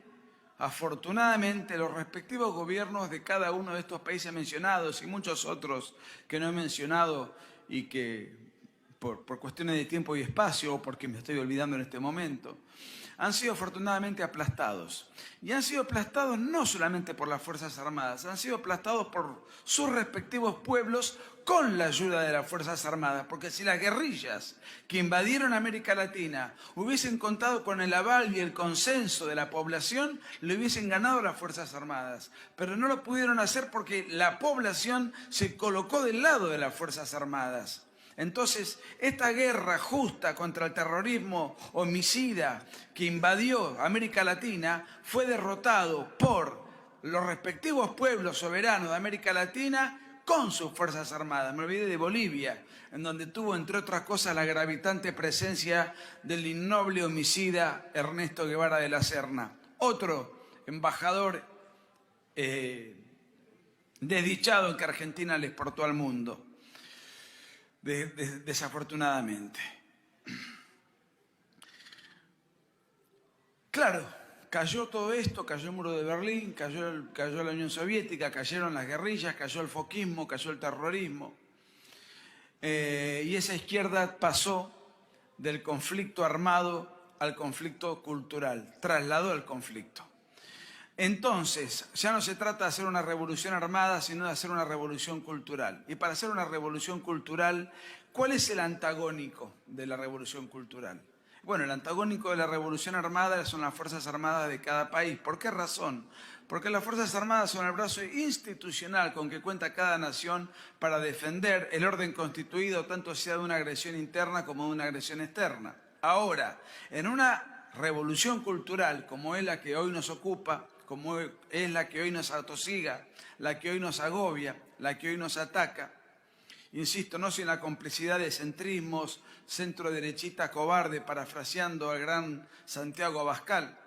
los respectivos gobiernos de cada uno de estos países mencionados y muchos otros que no he mencionado y que por cuestiones de tiempo y espacio, o porque me estoy olvidando en este momento, han sido afortunadamente aplastados. Y han sido aplastados no solamente por las Fuerzas Armadas, han sido aplastados por sus respectivos pueblos con la ayuda de las Fuerzas Armadas. Porque si las guerrillas que invadieron América Latina hubiesen contado con el aval y el consenso de la población, le hubiesen ganado las Fuerzas Armadas. Pero no lo pudieron hacer porque la población se colocó del lado de las Fuerzas Armadas. Entonces, esta guerra justa contra el terrorismo homicida que invadió América Latina fue derrotado por los respectivos pueblos soberanos de América Latina con sus Fuerzas Armadas. Me olvidé de Bolivia, en donde tuvo, entre otras cosas, la gravitante presencia del innoble homicida Ernesto Guevara de la Serna. Otro embajador desdichado en que Argentina le exportó al mundo, desafortunadamente. Claro, cayó todo esto, cayó el muro de Berlín, cayó la Unión Soviética, cayeron las guerrillas, cayó el foquismo, cayó el terrorismo. Y esa izquierda pasó del conflicto armado al conflicto cultural, trasladó el conflicto. Entonces, ya no se trata de hacer una revolución armada, sino de hacer una revolución cultural. Y para hacer una revolución cultural, ¿cuál es el antagónico de la revolución cultural? Bueno, el antagónico de la revolución armada son las Fuerzas Armadas de cada país. ¿Por qué razón? Porque las Fuerzas Armadas son el brazo institucional con que cuenta cada nación para defender el orden constituido, tanto sea de una agresión interna como de una agresión externa. Ahora, en una revolución cultural como es la que hoy nos ocupa, como es la que hoy nos atosiga, la que hoy nos agobia, la que hoy nos ataca, insisto, no sin la complicidad de centrismos, centro-derechista cobarde, parafraseando al gran Santiago Abascal.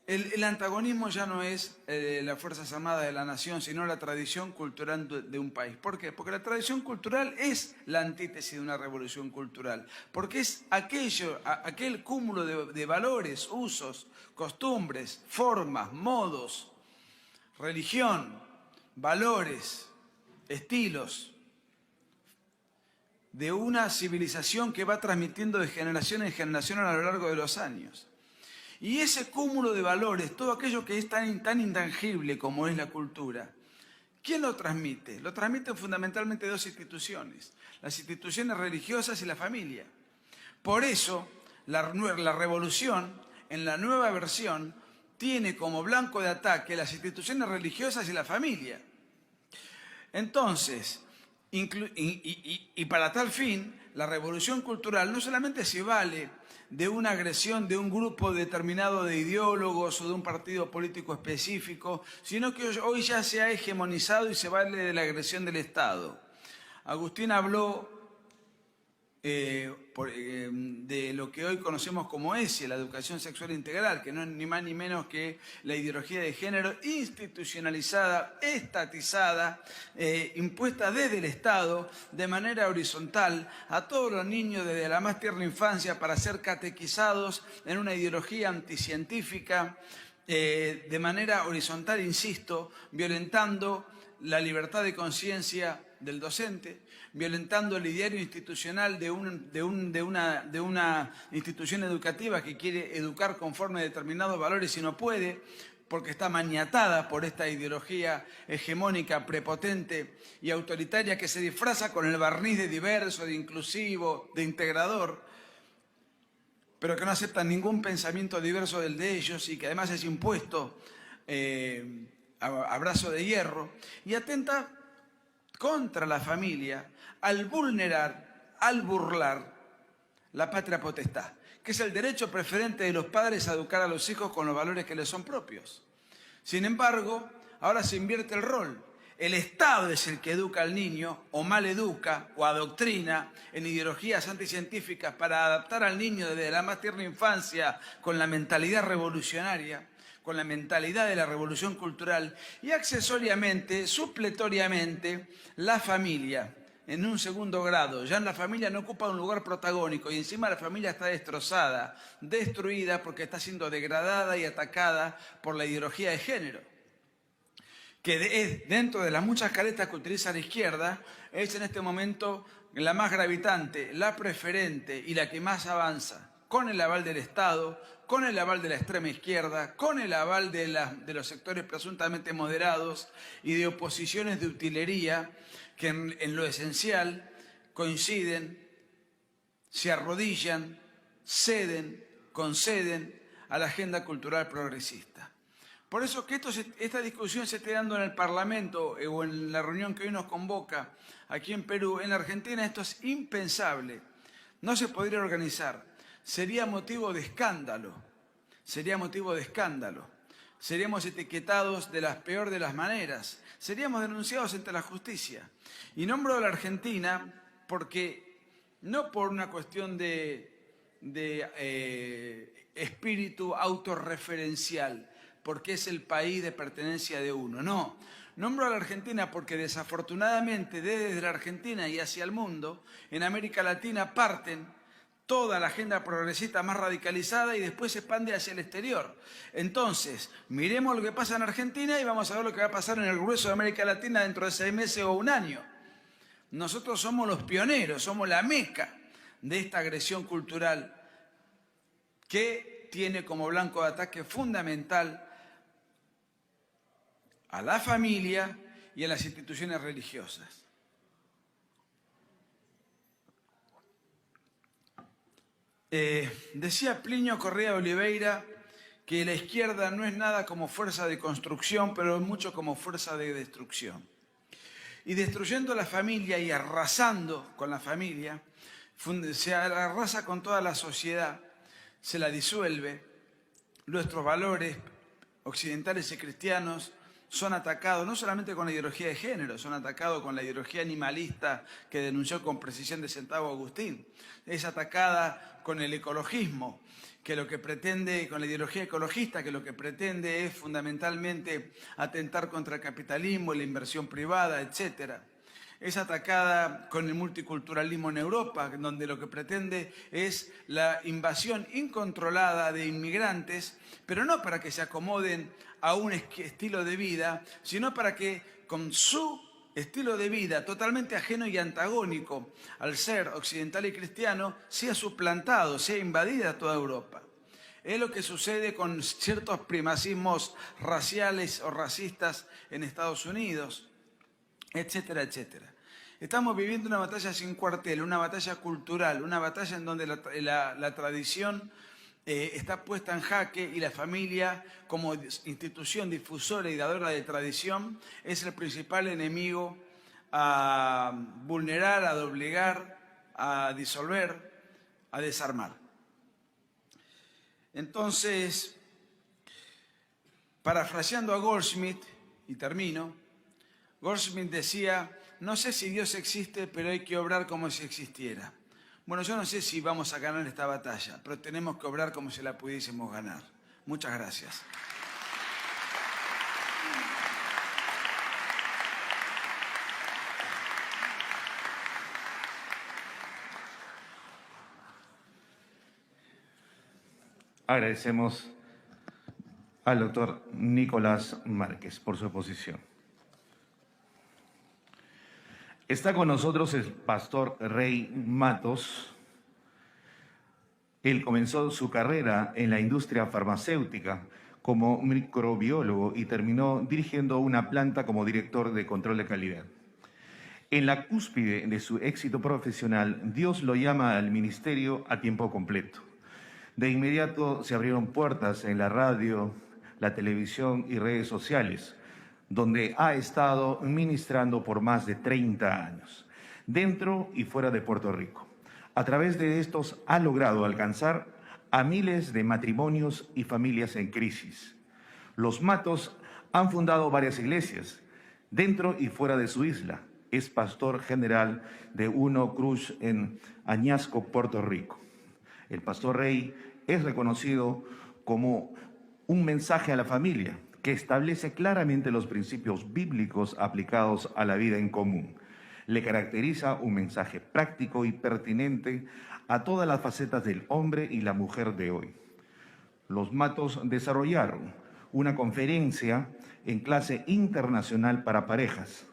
El antagonismo ya no es las Fuerzas Armadas de la nación, sino la tradición cultural de un país. ¿Por qué? Porque la tradición cultural es la antítesis de una revolución cultural. Porque es aquel cúmulo de valores, usos, costumbres, formas, modos, religión, valores, estilos, de una civilización que va transmitiendo de generación en generación a lo largo de los años. Y ese cúmulo de valores, todo aquello que es tan intangible como es la cultura, ¿quién lo transmite? Lo transmiten fundamentalmente dos instituciones, las instituciones religiosas y la familia. Por eso, la revolución, en la nueva versión, tiene como blanco de ataque las instituciones religiosas y la familia. Entonces, y para tal fin, la revolución cultural no solamente se vale de una agresión de un grupo determinado de ideólogos o de un partido político específico, sino que hoy ya se ha hegemonizado y se vale de la agresión del Estado. Agustín habló de lo que hoy conocemos como ESI, la educación sexual integral, que no es ni más ni menos que la ideología de género institucionalizada, estatizada, impuesta desde el Estado de manera horizontal a todos los niños desde la más tierna infancia para ser catequizados en una ideología anticientífica, de manera horizontal, insisto, violentando la libertad de conciencia del docente, violentando el ideario institucional de una institución educativa que quiere educar conforme a determinados valores y no puede, porque está maniatada por esta ideología hegemónica, prepotente y autoritaria que se disfraza con el barniz de diverso, de inclusivo, de integrador, pero que no acepta ningún pensamiento diverso del de ellos y que además es impuesto a brazo de hierro y atenta contra la familia al vulnerar, al burlar la patria potestad, que es el derecho preferente de los padres a educar a los hijos con los valores que les son propios. Sin embargo, ahora se invierte el rol. El Estado es el que educa al niño, o mal educa, o adoctrina en ideologías anticientíficas para adaptar al niño desde la más tierna infancia con la mentalidad revolucionaria, con la mentalidad de la revolución cultural y accesoriamente, supletoriamente, la familia en un segundo grado. Ya en la familia no ocupa un lugar protagónico y encima la familia está destrozada, destruida porque está siendo degradada y atacada por la ideología de género, que es, dentro de las muchas caretas que utiliza la izquierda, es en este momento la más gravitante, la preferente y la que más avanza, con el aval del Estado, con el aval de la extrema izquierda, con el aval de los sectores presuntamente moderados y de oposiciones de utilería que en lo esencial coinciden, se arrodillan, ceden, conceden a la agenda cultural progresista. Por eso que esta discusión se esté dando en el Parlamento o en la reunión que hoy nos convoca aquí en Perú, en Argentina esto es impensable, no se podría organizar. Sería motivo de escándalo, seríamos etiquetados de la peor de las maneras, seríamos denunciados ante la justicia. Y nombro a la Argentina porque, no por una cuestión de espíritu autorreferencial, porque es el país de pertenencia de uno. No, nombro a la Argentina porque desafortunadamente desde la Argentina y hacia el mundo, en América Latina parten toda la agenda progresista más radicalizada y después se expande hacia el exterior. Entonces, miremos lo que pasa en Argentina y vamos a ver lo que va a pasar en el grueso de América Latina dentro de 6 meses o un año. Nosotros somos los pioneros, somos la meca de esta agresión cultural que tiene como blanco de ataque fundamental a la familia y a las instituciones religiosas. Decía Plinio Correa de Oliveira que la izquierda no es nada como fuerza de construcción, pero mucho como fuerza de destrucción. Y destruyendo la familia y arrasando con la familia, se arrasa con toda la sociedad, se la disuelve, nuestros valores occidentales y cristianos son atacados no solamente con la ideología de género, son atacados con la ideología animalista que denunció con precisión de Centavo Agustín. Es atacada con el ecologismo, que lo que pretende, con la ideología ecologista, que lo que pretende es fundamentalmente atentar contra el capitalismo, la inversión privada, etc. Es atacada con el multiculturalismo en Europa, donde lo que pretende es la invasión incontrolada de inmigrantes, pero no para que se acomoden a un estilo de vida, sino para que con su estilo de vida totalmente ajeno y antagónico al ser occidental y cristiano, sea suplantado, sea invadida toda Europa. Es lo que sucede con ciertos primacismos raciales o racistas en Estados Unidos, etcétera, etcétera. Estamos viviendo una batalla sin cuartel, una batalla cultural, una batalla en donde la tradición está puesta en jaque y la familia, como institución difusora y dadora de tradición, es el principal enemigo a vulnerar, a doblegar, a disolver, a desarmar. Entonces, parafraseando a Goldschmidt, y termino, Goldschmidt decía: no sé si Dios existe, pero hay que obrar como si existiera. Bueno, yo no sé si vamos a ganar esta batalla, pero tenemos que obrar como si la pudiésemos ganar. Muchas gracias. Agradecemos al doctor Nicolás Márquez por su exposición. Está con nosotros el pastor Rey Matos. Él comenzó su carrera en la industria farmacéutica como microbiólogo y terminó dirigiendo una planta como director de control de calidad. En la cúspide de su éxito profesional, Dios lo llama al ministerio a tiempo completo. De inmediato se abrieron puertas en la radio, la televisión y redes sociales, donde ha estado ministrando por más de 30 años, dentro y fuera de Puerto Rico. A través de estos ha logrado alcanzar a miles de matrimonios y familias en crisis. Los Matos han fundado varias iglesias, dentro y fuera de su isla. Es pastor general de Uno Cruz en Añasco, Puerto Rico. El pastor Rey es reconocido como un mensaje a la familia, que establece claramente los principios bíblicos aplicados a la vida en común. Le caracteriza un mensaje práctico y pertinente a todas las facetas del hombre y la mujer de hoy. Los Matos desarrollaron una conferencia en clase internacional para parejas,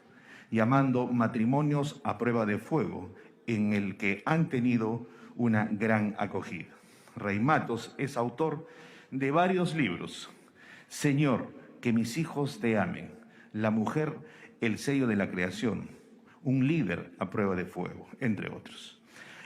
llamando Matrimonios a Prueba de Fuego, en el que han tenido una gran acogida. Rey Matos es autor de varios libros: Señor, que mis hijos te amen, La mujer, el sello de la creación, Un líder a prueba de fuego, entre otros.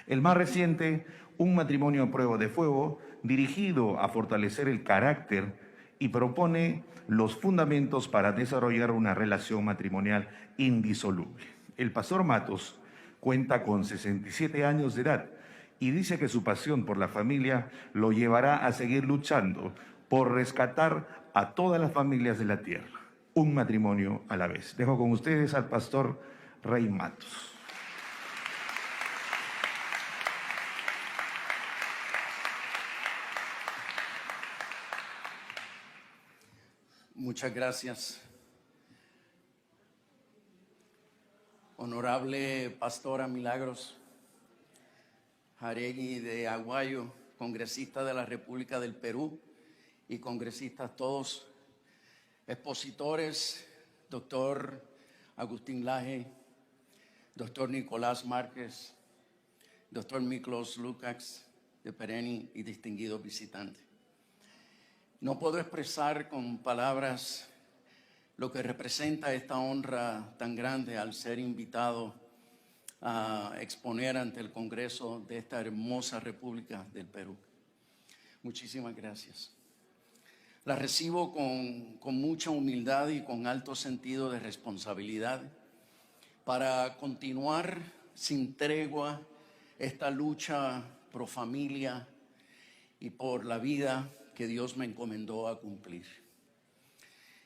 El más reciente, Un matrimonio a prueba de fuego, dirigido a fortalecer el carácter y propone los fundamentos para desarrollar una relación matrimonial indisoluble. El pastor Matos cuenta con 67 años de edad y dice que su pasión por la familia lo llevará a seguir luchando por rescatar a todas las familias de la tierra, un matrimonio a la vez. Dejo con ustedes al pastor Rey Matos. Muchas gracias. Honorable Pastora Milagros Jáuregui de Aguayo, congresista de la República del Perú y congresistas todos, expositores, doctor Agustín Laje, doctor Nicolás Márquez, doctor Miklos Lukács de Pereni y distinguidos visitantes. No puedo expresar con palabras lo que representa esta honra tan grande al ser invitado a exponer ante el Congreso de esta hermosa República del Perú. Muchísimas gracias. La recibo con mucha humildad y con alto sentido de responsabilidad para continuar sin tregua esta lucha pro familia y por la vida que Dios me encomendó a cumplir.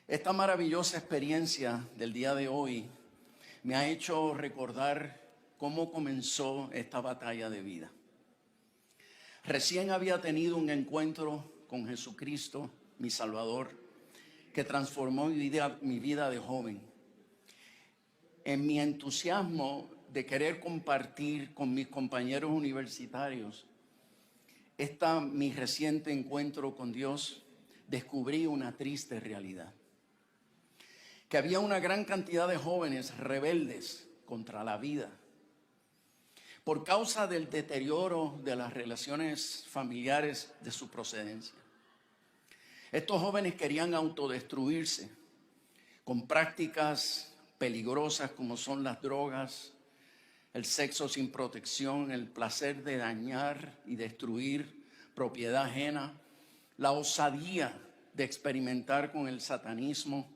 Esta maravillosa experiencia del día de hoy me ha hecho recordar cómo comenzó esta batalla de vida. Recién había tenido un encuentro con Jesucristo, mi Salvador, que transformó mi vida de joven. En mi entusiasmo de querer compartir con mis compañeros universitarios mi reciente encuentro con Dios, descubrí una triste realidad. Que había una gran cantidad de jóvenes rebeldes contra la vida por causa del deterioro de las relaciones familiares de su procedencia. Estos jóvenes querían autodestruirse con prácticas peligrosas como son las drogas, el sexo sin protección, el placer de dañar y destruir propiedad ajena, la osadía de experimentar con el satanismo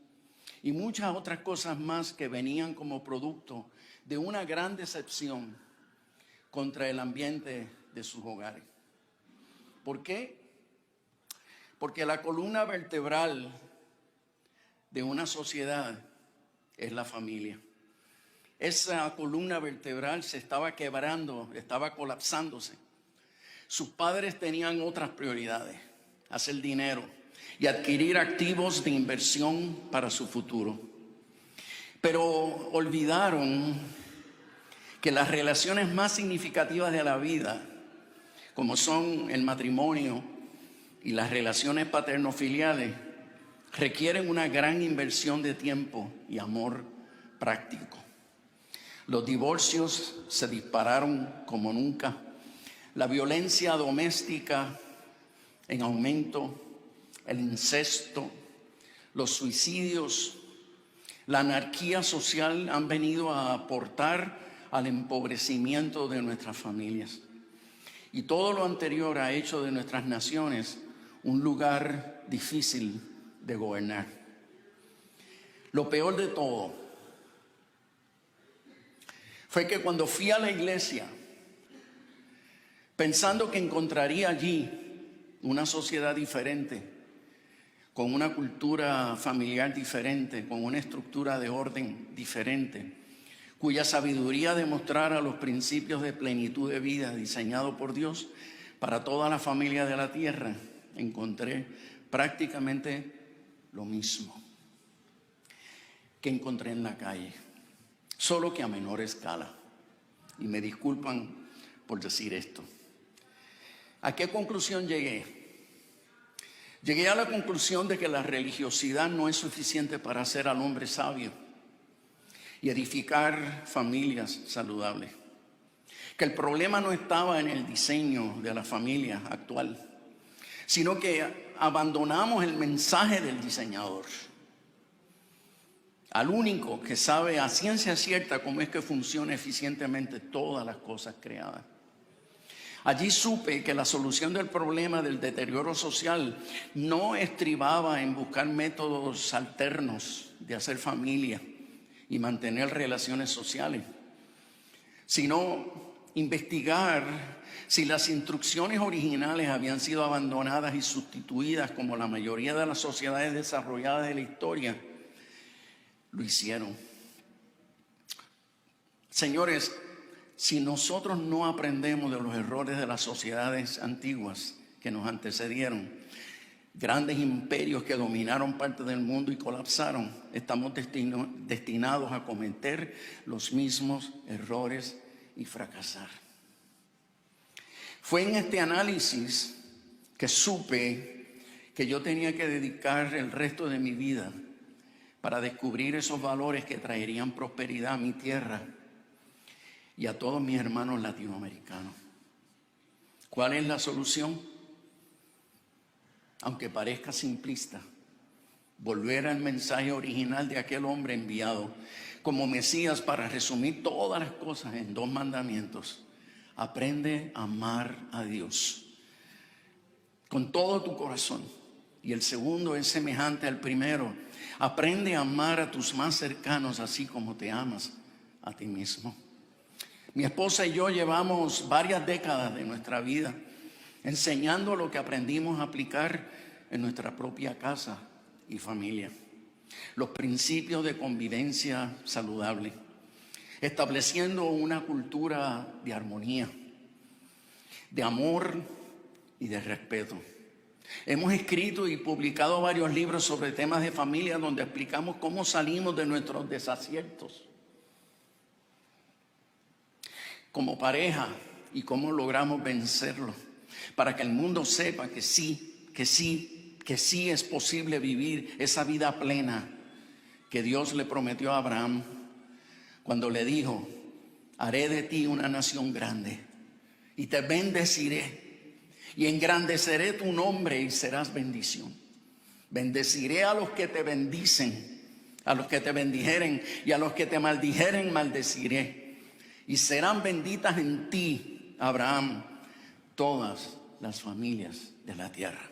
y muchas otras cosas más que venían como producto de una gran decepción contra el ambiente de sus hogares. ¿Por qué? Porque la columna vertebral de una sociedad es la familia. Esa columna vertebral se estaba quebrando, estaba colapsándose. Sus padres tenían otras prioridades: hacer dinero y adquirir activos de inversión para su futuro. Pero olvidaron que las relaciones más significativas de la vida, como son el matrimonio y las relaciones paterno-filiales, requieren una gran inversión de tiempo y amor práctico. Los divorcios se dispararon como nunca. La violencia doméstica en aumento, el incesto, los suicidios, la anarquía social han venido a aportar al empobrecimiento de nuestras familias. Y todo lo anterior ha hecho de nuestras naciones un lugar difícil de gobernar. Lo peor de todo fue que cuando fui a la iglesia, pensando que encontraría allí una sociedad diferente, con una cultura familiar diferente, con una estructura de orden diferente, cuya sabiduría demostrara los principios de plenitud de vida diseñados por Dios para toda la familia de la tierra, encontré prácticamente lo mismo que encontré en la calle, solo que a menor escala. Y me disculpan por decir esto. ¿A qué conclusión llegué? Llegué a la conclusión de que la religiosidad no es suficiente para hacer al hombre sabio y edificar familias saludables. Que el problema no estaba en el diseño de la familia actual, sino que abandonamos el mensaje del diseñador, al único que sabe a ciencia cierta cómo es que funciona eficientemente todas las cosas creadas. Allí supe que la solución del problema del deterioro social no estribaba en buscar métodos alternos de hacer familia y mantener relaciones sociales, sino investigar si las instrucciones originales habían sido abandonadas y sustituidas como la mayoría de las sociedades desarrolladas de la historia lo hicieron. Señores, si nosotros no aprendemos de los errores de las sociedades antiguas que nos antecedieron, grandes imperios que dominaron parte del mundo y colapsaron, estamos destinados a cometer los mismos errores y fracasar. Fue en este análisis que supe que yo tenía que dedicar el resto de mi vida para descubrir esos valores que traerían prosperidad a mi tierra y a todos mis hermanos latinoamericanos. ¿Cuál es la solución? Aunque parezca simplista, volver al mensaje original de aquel hombre enviado como Mesías para resumir todas las cosas en 2 mandamientos. Aprende a amar a Dios con todo tu corazón. Y el segundo es semejante al primero. Aprende a amar a tus más cercanos así como te amas a ti mismo. Mi esposa y yo llevamos varias décadas de nuestra vida enseñando lo que aprendimos a aplicar en nuestra propia casa y familia. Los principios de convivencia saludable, estableciendo una cultura de armonía, de amor y de respeto. Hemos escrito y publicado varios libros sobre temas de familia donde explicamos cómo salimos de nuestros desaciertos como pareja y cómo logramos vencerlo, para que el mundo sepa que sí es posible vivir esa vida plena que Dios le prometió a Abraham cuando le dijo: haré de ti una nación grande y te bendeciré y engrandeceré tu nombre y serás bendición. Bendeciré a los que te bendicen, a los que te bendijeren, y a los que te maldijeren maldeciré. Y serán benditas en ti, Abraham, todas las familias de la tierra.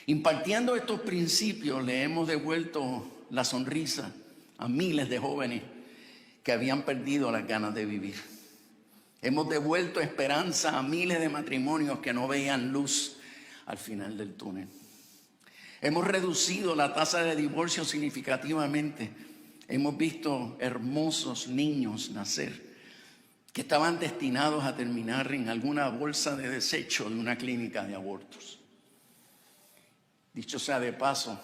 Impartiendo estos principios, le hemos devuelto la sonrisa a miles de jóvenes que habían perdido las ganas de vivir. Hemos devuelto esperanza a miles de matrimonios que no veían luz al final del túnel. Hemos reducido la tasa de divorcio significativamente. Hemos visto hermosos niños nacer que estaban destinados a terminar en alguna bolsa de desecho de una clínica de abortos. Dicho sea de paso,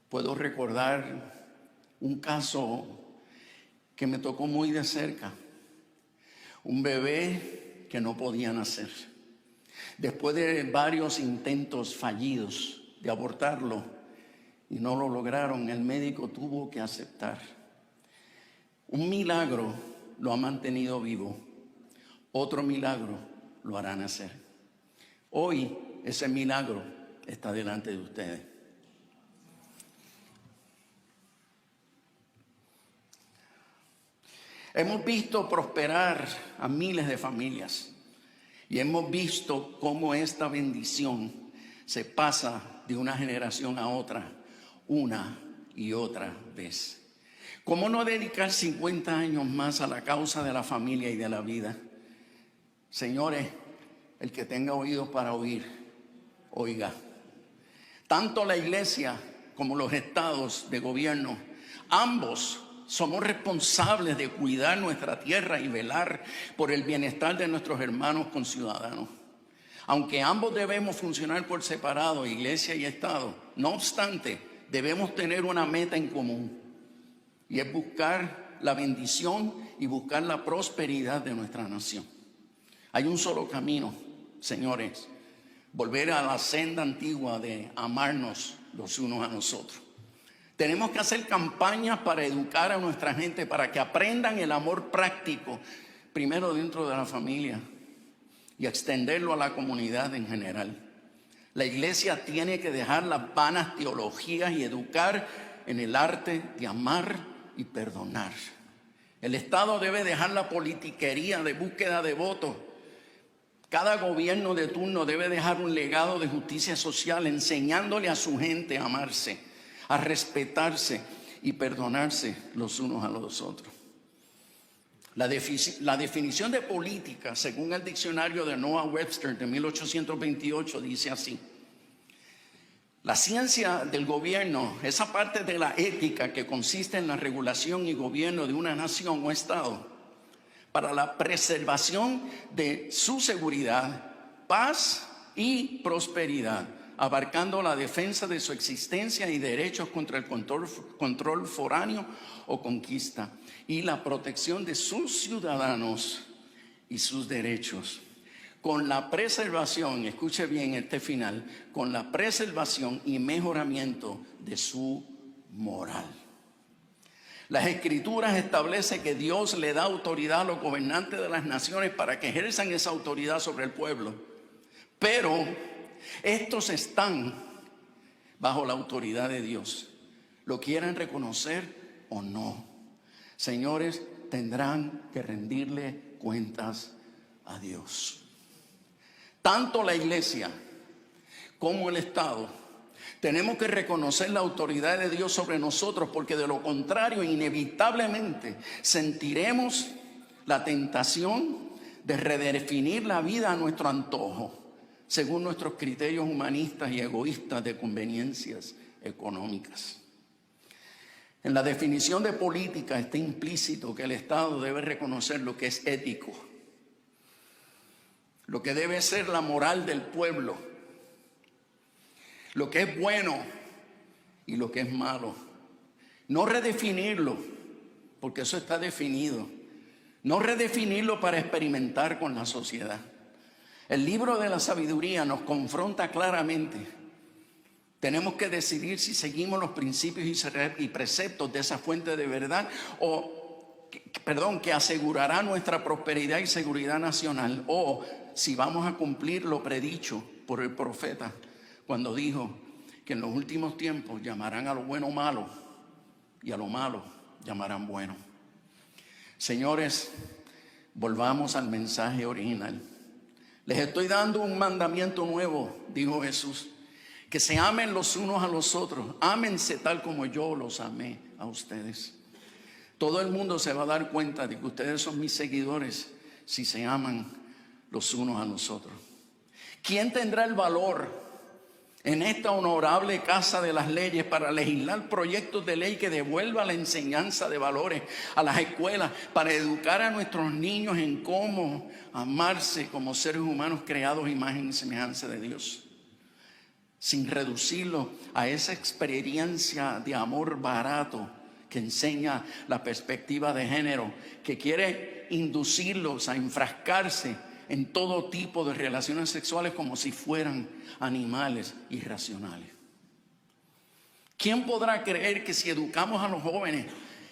puedo recordar un caso que me tocó muy de cerca. Un bebé que no podía nacer. Después de varios intentos fallidos de abortarlo y no lo lograron, el médico tuvo que aceptar. Un milagro lo ha mantenido vivo. Otro milagro lo hará nacer. Hoy ese milagro está delante de ustedes. Hemos visto prosperar a miles de familias y hemos visto cómo esta bendición se pasa de una generación a otra, una y otra vez. ¿Cómo no dedicar 50 años más a la causa de la familia y de la vida? Señores, el que tenga oídos para oír, oiga. Tanto la iglesia como los estados de gobierno, ambos somos responsables de cuidar nuestra tierra y velar por el bienestar de nuestros hermanos conciudadanos. Aunque ambos debemos funcionar por separado, iglesia y estado, no obstante, debemos tener una meta en común. Y es buscar la bendición y buscar la prosperidad de nuestra nación. Hay un solo camino, señores: volver a la senda antigua de amarnos los unos a nosotros. Tenemos que hacer campañas para educar a nuestra gente, para que aprendan el amor práctico, primero dentro de la familia y extenderlo a la comunidad en general. La iglesia tiene que dejar las vanas teologías y educar en el arte de amar y perdonar. El Estado debe dejar la politiquería de búsqueda de votos. Cada gobierno de turno debe dejar un legado de justicia social, enseñándole a su gente a amarse, a respetarse y perdonarse los unos a los otros. La definición de política, según el diccionario de Noah Webster de 1828, dice así: la ciencia del gobierno, esa parte de la ética que consiste en la regulación y gobierno de una nación o estado para la preservación de su seguridad paz y prosperidad, abarcando la defensa de su existencia y derechos contra el control foráneo o conquista, y la protección de sus ciudadanos y sus derechos, con la preservación, escuche bien este final, con la preservación y mejoramiento de su moral. Las Escrituras establecen que Dios le da autoridad a los gobernantes de las naciones para que ejerzan esa autoridad sobre el pueblo, pero estos están bajo la autoridad de Dios, lo quieran reconocer o no. Señores, tendrán que rendirle cuentas a Dios. Tanto la iglesia como el Estado tenemos que reconocer la autoridad de Dios sobre nosotros, porque de lo contrario inevitablemente sentiremos la tentación de redefinir la vida a nuestro antojo, según nuestros criterios humanistas y egoístas de conveniencias económicas. En la definición de política está implícito que el Estado debe reconocer lo que es ético, lo que debe ser la moral del pueblo, lo que es bueno y lo que es malo. No redefinirlo, porque eso está definido. No redefinirlo para experimentar con la sociedad. El libro de la sabiduría nos confronta claramente. Tenemos que decidir si seguimos los principios y preceptos de esa fuente de verdad que asegurará nuestra prosperidad y seguridad nacional, o si vamos a cumplir lo predicho por el profeta cuando dijo que en los últimos tiempos llamarán a lo bueno malo y a lo malo llamarán bueno. Señores, volvamos al mensaje original. Les estoy dando un mandamiento nuevo, dijo Jesús, que se amen los unos a los otros. Ámense tal como yo los amé a ustedes. Todo el mundo se va a dar cuenta de que ustedes son mis seguidores si se aman los unos a los otros. ¿Quién tendrá el valor en esta honorable casa de las leyes para legislar proyectos de ley que devuelva la enseñanza de valores a las escuelas, para educar a nuestros niños en cómo amarse como seres humanos creados a imagen y semejanza de Dios, sin reducirlo a esa experiencia de amor barato que enseña la perspectiva de género, que quiere inducirlos a enfrascarse en todo tipo de relaciones sexuales como si fueran animales irracionales? ¿Quién podrá creer que si educamos a los jóvenes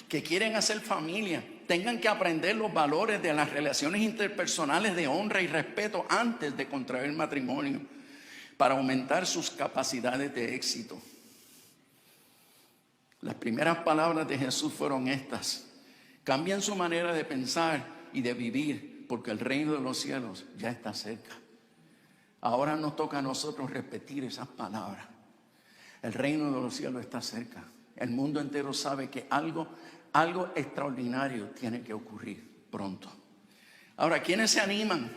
que quieren hacer familia, tengan que aprender los valores de las relaciones interpersonales de honra y respeto antes de contraer matrimonio para aumentar sus capacidades de éxito? Las primeras palabras de Jesús fueron estas: cambien su manera de pensar y de vivir, porque el reino de los cielos ya está cerca. Ahora nos toca a nosotros repetir esas palabras. El reino de los cielos está cerca. El mundo entero sabe que algo extraordinario tiene que ocurrir pronto. Ahora, ¿quiénes se animan?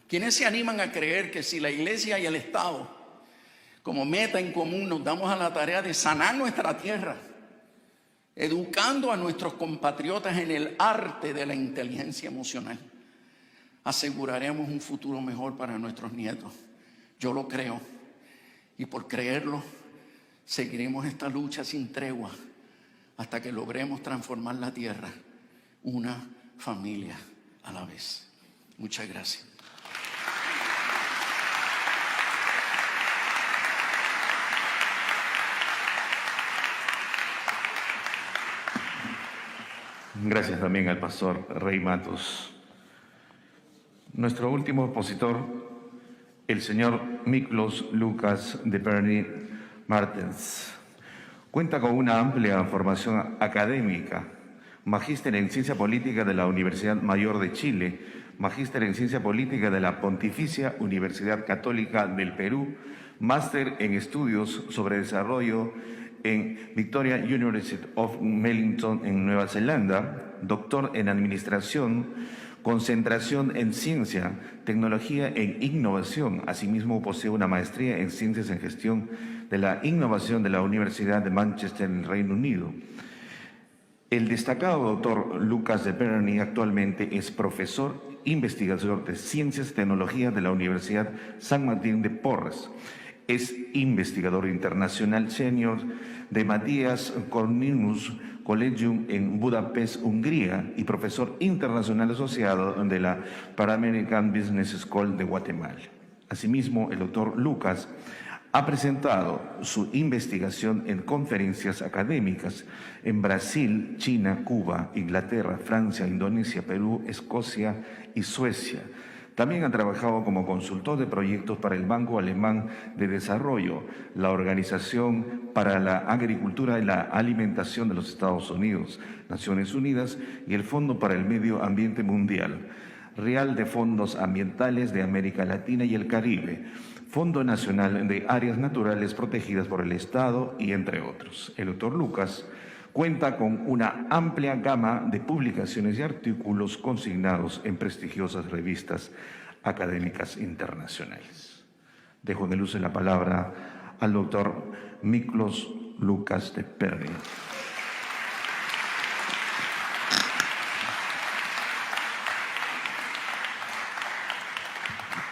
¿Quiénes se animan a creer que si la iglesia y el Estado, como meta en común, nos damos a la tarea de sanar nuestra tierra, educando a nuestros compatriotas en el arte de la inteligencia emocional, aseguraremos un futuro mejor para nuestros nietos? Yo lo creo, y por creerlo seguiremos esta lucha sin tregua hasta que logremos transformar la tierra una familia a la vez. Muchas gracias. Gracias también al pastor Rey Matos. Nuestro último expositor, el señor Miklos Lukas de Perny Martens, cuenta con una amplia formación académica: magíster en Ciencia Política de la Universidad Mayor de Chile, magíster en Ciencia Política de la Pontificia Universidad Católica del Perú, máster en Estudios sobre Desarrollo en Victoria University of Wellington en Nueva Zelanda, doctor en Administración, concentración en Ciencia, Tecnología e Innovación. Asimismo, posee una maestría en Ciencias en Gestión de la Innovación de la Universidad de Manchester, en el Reino Unido. El destacado doctor Lukas de Perny actualmente es profesor investigador de Ciencias y Tecnologías de la Universidad San Martín de Porres. Es investigador internacional senior de Matías Corvinus Collegium en Budapest, Hungría, y profesor internacional asociado de la Pan-American Business School de Guatemala. Asimismo, el doctor Lucas ha presentado su investigación en conferencias académicas en Brasil, China, Cuba, Inglaterra, Francia, Indonesia, Perú, Escocia y Suecia. También ha trabajado como consultor de proyectos para el Banco Alemán de Desarrollo, la Organización para la Agricultura y la Alimentación de los Estados Unidos, Naciones Unidas y el Fondo para el Medio Ambiente Mundial, Real de Fondos Ambientales de América Latina y el Caribe, Fondo Nacional de Áreas Naturales Protegidas por el Estado y entre otros. El doctor Lucas cuenta con una amplia gama de publicaciones y artículos consignados en prestigiosas revistas académicas internacionales. Dejo de luz la palabra al doctor Miklos Lucas de Perry.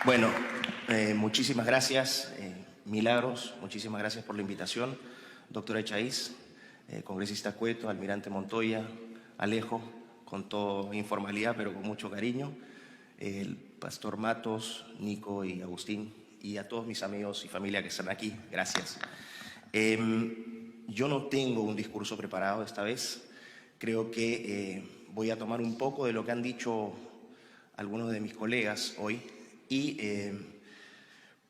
Bueno, muchísimas gracias, Milagros, muchísimas gracias por la invitación, doctora Echaíz, congresista Cueto, almirante Montoya, Alejo, con toda informalidad pero con mucho cariño, el pastor Matos, Nico y Agustín, y a todos mis amigos y familia que están aquí, gracias. Yo no tengo un discurso preparado esta vez, creo que voy a tomar un poco de lo que han dicho algunos de mis colegas hoy, y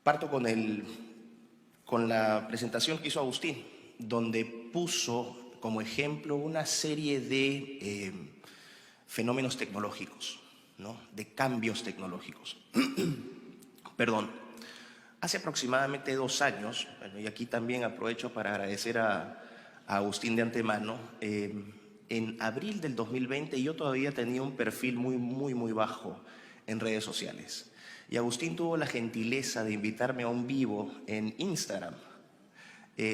parto con la presentación que hizo Agustín, donde puso como ejemplo una serie de fenómenos tecnológicos, ¿no? De cambios tecnológicos. Perdón. Hace aproximadamente 2 años, bueno, y aquí también aprovecho para agradecer a Agustín de antemano, en abril del 2020 yo todavía tenía un perfil muy bajo en redes sociales. Y Agustín tuvo la gentileza de invitarme a un vivo en Instagram,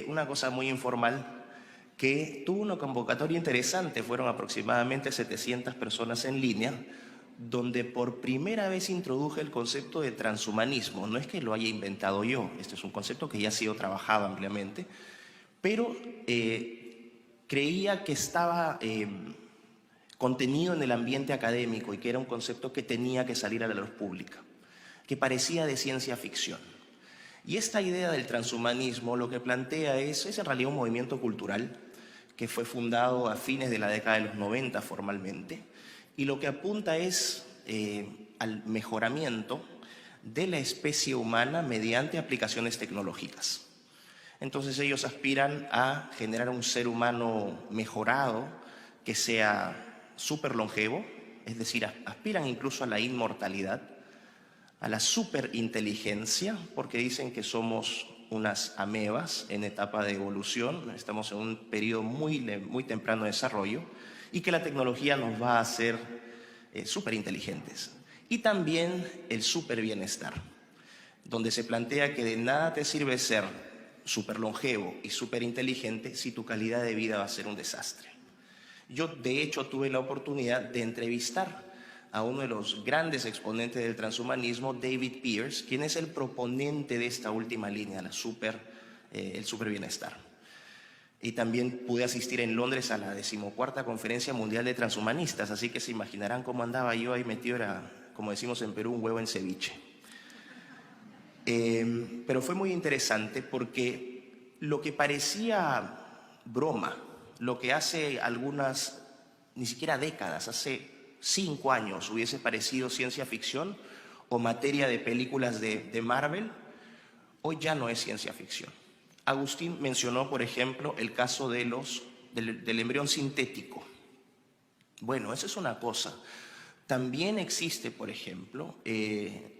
una cosa muy informal que tuvo una convocatoria interesante, fueron aproximadamente 700 personas en línea, donde por primera vez introduje el concepto de transhumanismo. No es que lo haya inventado yo, este es un concepto que ya ha sido trabajado ampliamente, pero creía que estaba contenido en el ambiente académico y que era un concepto que tenía que salir a la luz pública, que parecía de ciencia ficción. Y esta idea del transhumanismo lo que plantea es en realidad un movimiento cultural que fue fundado a fines de la década de los 90 formalmente, y lo que apunta es al mejoramiento de la especie humana mediante aplicaciones tecnológicas. Entonces ellos aspiran a generar un ser humano mejorado que sea súper longevo, es decir, aspiran incluso a la inmortalidad, a la superinteligencia, porque dicen que somos unas amebas en etapa de evolución, estamos en un periodo muy temprano de desarrollo, y que la tecnología nos va a hacer superinteligentes. Y también el superbienestar, donde se plantea que de nada te sirve ser superlongevo y superinteligente si tu calidad de vida va a ser un desastre. Yo, de hecho, tuve la oportunidad de entrevistar a uno de los grandes exponentes del transhumanismo, David Pearce, quien es el proponente de esta última línea, el superbienestar. Y también pude asistir en Londres a la 14ª Conferencia Mundial de Transhumanistas, así que se imaginarán cómo andaba yo ahí metido, era, como decimos en Perú, un huevo en ceviche. Pero fue muy interesante porque lo que parecía broma, lo que hace algunas, ni siquiera décadas, hace 5 años hubiese parecido ciencia ficción o materia de películas de Marvel, hoy ya no es ciencia ficción. Agustín mencionó, por ejemplo, el caso del embrión sintético. Bueno, esa es una cosa. También existe, por ejemplo,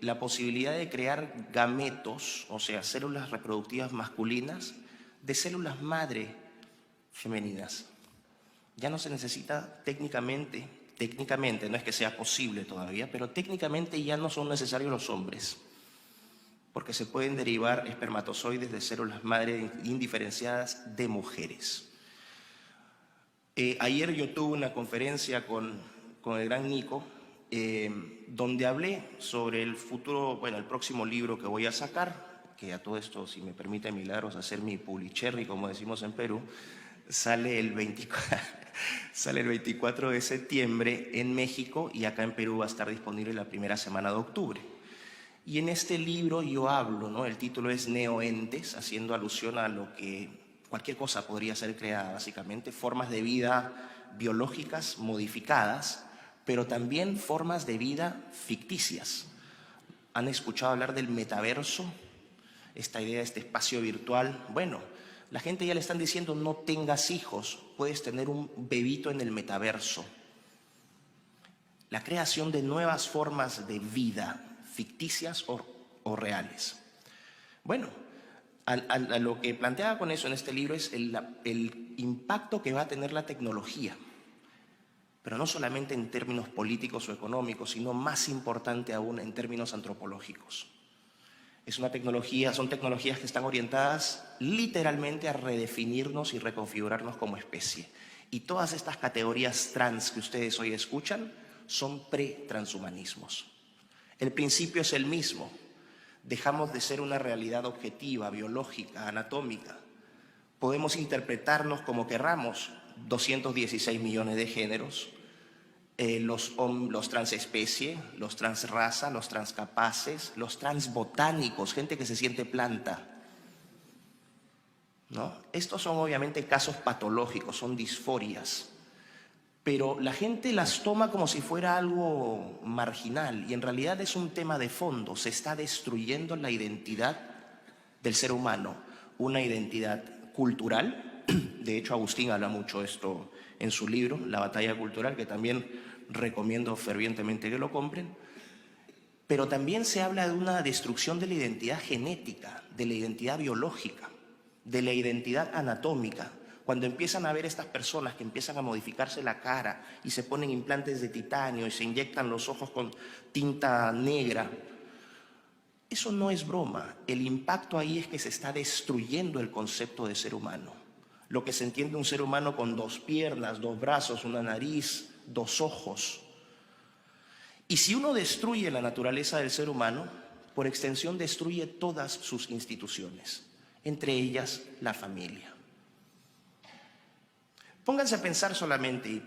la posibilidad de crear gametos, o sea, células reproductivas masculinas, de células madre femeninas. Ya no se necesita técnicamente, no es que sea posible todavía, pero técnicamente ya no son necesarios los hombres, porque se pueden derivar espermatozoides de células madre indiferenciadas de mujeres. Ayer yo tuve una conferencia con el gran Nico, donde hablé sobre el futuro, bueno, el próximo libro que voy a sacar, que a todo esto, si me permite Milagros, hacer mi publicherry, como decimos en Perú, sale el 24 de septiembre en México y acá en Perú va a estar disponible la primera semana de octubre. Y en este libro yo hablo, ¿no? El título es Neoentes, haciendo alusión a lo que cualquier cosa podría ser creada, básicamente, formas de vida biológicas modificadas, pero también formas de vida ficticias. ¿Han escuchado hablar del metaverso? Esta idea de este espacio virtual. Bueno, la gente ya le están diciendo no tengas hijos, puedes tener un bebito en el metaverso. La creación de nuevas formas de vida, ficticias o reales. Bueno, a lo que planteaba con eso en este libro es el impacto que va a tener la tecnología, pero no solamente en términos políticos o económicos, sino más importante aún en términos antropológicos. Son tecnologías que están orientadas literalmente a redefinirnos y reconfigurarnos como especie. Y todas estas categorías trans que ustedes hoy escuchan son pre-transhumanismos. El principio es el mismo. Dejamos de ser una realidad objetiva, biológica, anatómica. Podemos interpretarnos como querramos, 216 millones de géneros, los transespecie, los transraza, los transcapaces, los transbotánicos, gente que se siente planta, ¿no? Estos son obviamente casos patológicos, son disforias, pero la gente las toma como si fuera algo marginal y en realidad es un tema de fondo. Se está destruyendo la identidad del ser humano, una identidad cultural. De hecho, Agustín habla mucho de esto en su libro, La batalla cultural, que también recomiendo fervientemente que lo compren. Pero también se habla de una destrucción de la identidad genética, de la identidad biológica, de la identidad anatómica. Cuando empiezan a ver estas personas que empiezan a modificarse la cara y se ponen implantes de titanio y se inyectan los ojos con tinta negra, eso no es broma. El impacto ahí es que se está destruyendo el concepto de ser humano. Lo que se entiende un ser humano con 2 piernas, 2 brazos, una nariz, 2 ojos. Y si uno destruye la naturaleza del ser humano, por extensión destruye todas sus instituciones, entre ellas la familia. Pónganse a pensar solamente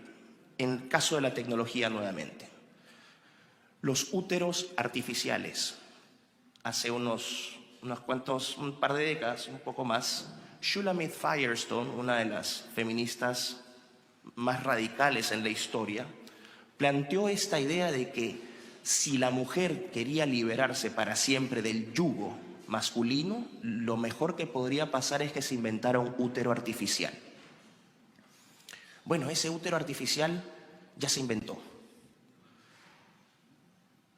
en el caso de la tecnología nuevamente. Los úteros artificiales. Hace un par de décadas, un poco más, Shulamith Firestone, una de las feministas más radicales en la historia, planteó esta idea de que si la mujer quería liberarse para siempre del yugo masculino, lo mejor que podría pasar es que se inventara un útero artificial. Bueno, ese útero artificial ya se inventó.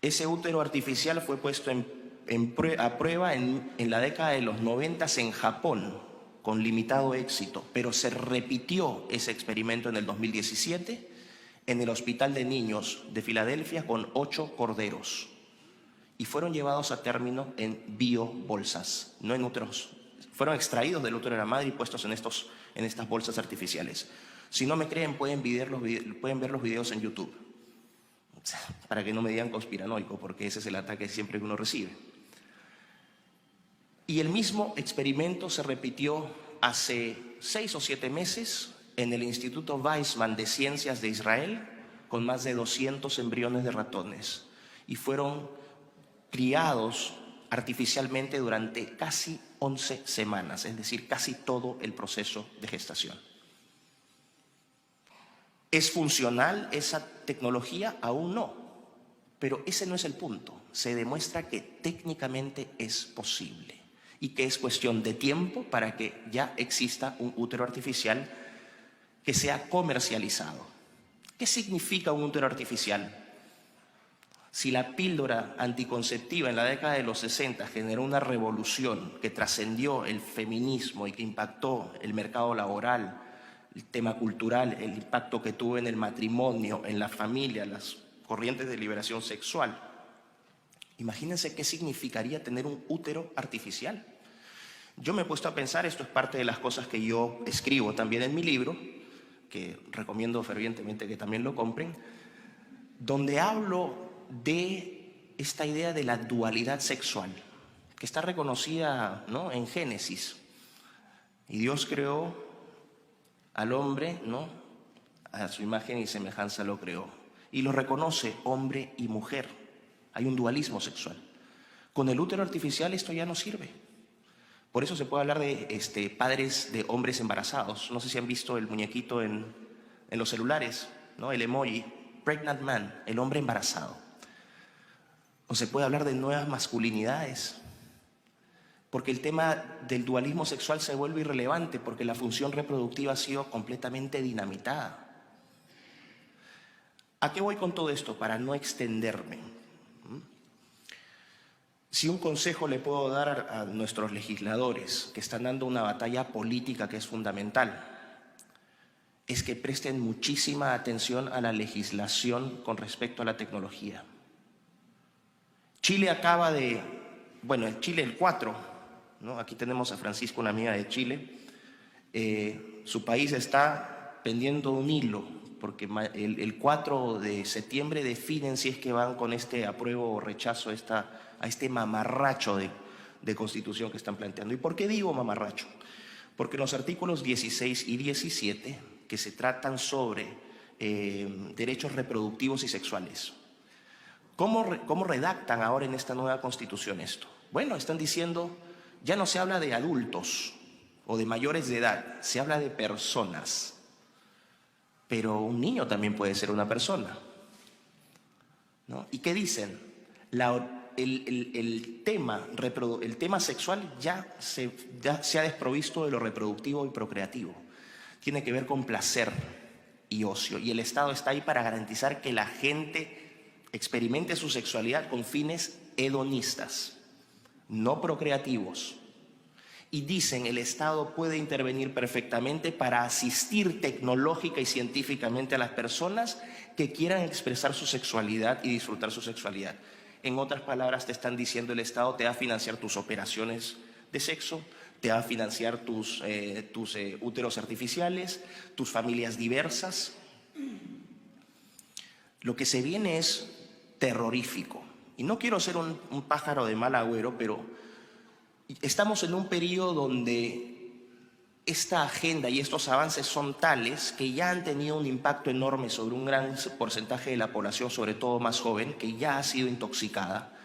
Ese útero artificial fue puesto a prueba en la década de los 90 en Japón, con limitado éxito, pero se repitió ese experimento en el 2017 en el Hospital de Niños de Filadelfia con 8 corderos y fueron llevados a término en biobolsas, no en úteros. Fueron extraídos del útero de la madre y puestos en estas bolsas artificiales. Si no me creen, pueden ver los videos en YouTube, para que no me digan conspiranoico, porque ese es el ataque siempre que uno recibe. Y el mismo experimento se repitió hace 6 o 7 meses en el Instituto Weizmann de Ciencias de Israel con más de 200 embriones de ratones y fueron criados artificialmente durante casi 11 semanas, es decir, casi todo el proceso de gestación. ¿Es funcional esa tecnología? Aún no, pero ese no es el punto. Se demuestra que técnicamente es posible y que es cuestión de tiempo para que ya exista un útero artificial que sea comercializado. ¿Qué significa un útero artificial? Si la píldora anticonceptiva en la década de los 60 generó una revolución que trascendió el feminismo y que impactó el mercado laboral, el tema cultural, el impacto que tuvo en el matrimonio, en la familia, las corrientes de liberación sexual, imagínense qué significaría tener un útero artificial. Yo me he puesto a pensar, esto es parte de las cosas que yo escribo también en mi libro, que recomiendo fervientemente que también lo compren. donde hablo de esta idea de la dualidad sexual, que está reconocida, ¿no?, en Génesis. Y Dios creó al hombre, ¿no?, a su imagen y semejanza lo creó. Y lo reconoce hombre y mujer. Hay un dualismo sexual. Con el útero artificial esto ya no sirve. Por eso se puede hablar de padres de hombres embarazados. No sé si han visto el muñequito en los celulares, ¿no?, el emoji, pregnant man, el hombre embarazado. O se puede hablar de nuevas masculinidades, porque el tema del dualismo sexual se vuelve irrelevante porque la función reproductiva ha sido completamente dinamitada. ¿A qué voy con todo esto? Para no extenderme. Si un consejo le puedo dar a nuestros legisladores que están dando una batalla política que es fundamental, es que presten muchísima atención a la legislación con respecto a la tecnología. Chile acaba de, bueno, en Chile el 4, ¿no? Aquí tenemos a Francisco, una amiga de Chile. Su país está pendiendo un hilo, porque el 4 de septiembre definen si es que van con este apruebo o rechazo a este mamarracho de constitución que están planteando. ¿Y por qué digo mamarracho? Porque los artículos 16 y 17, que se tratan sobre derechos reproductivos y sexuales, ¿cómo redactan ahora en esta nueva constitución esto? Bueno, están diciendo, ya no se habla de adultos o de mayores de edad, se habla de personas. Pero un niño también puede ser una persona, ¿no? ¿Y qué dicen? El tema sexual ya se ha desprovisto de lo reproductivo y procreativo. Tiene que ver con placer y ocio. Y el Estado está ahí para garantizar que la gente experimente su sexualidad con fines hedonistas, no procreativos. Y dicen, el Estado puede intervenir perfectamente para asistir tecnológica y científicamente a las personas que quieran expresar su sexualidad y disfrutar su sexualidad. En otras palabras, te están diciendo, el Estado te va a financiar tus operaciones de sexo, te va a financiar tus úteros artificiales, tus familias diversas. Lo que se viene es terrorífico. Y no quiero ser un pájaro de mal agüero, pero estamos en un periodo donde esta agenda y estos avances son tales que ya han tenido un impacto enorme sobre un gran porcentaje de la población, sobre todo más joven, que ya ha sido intoxicada,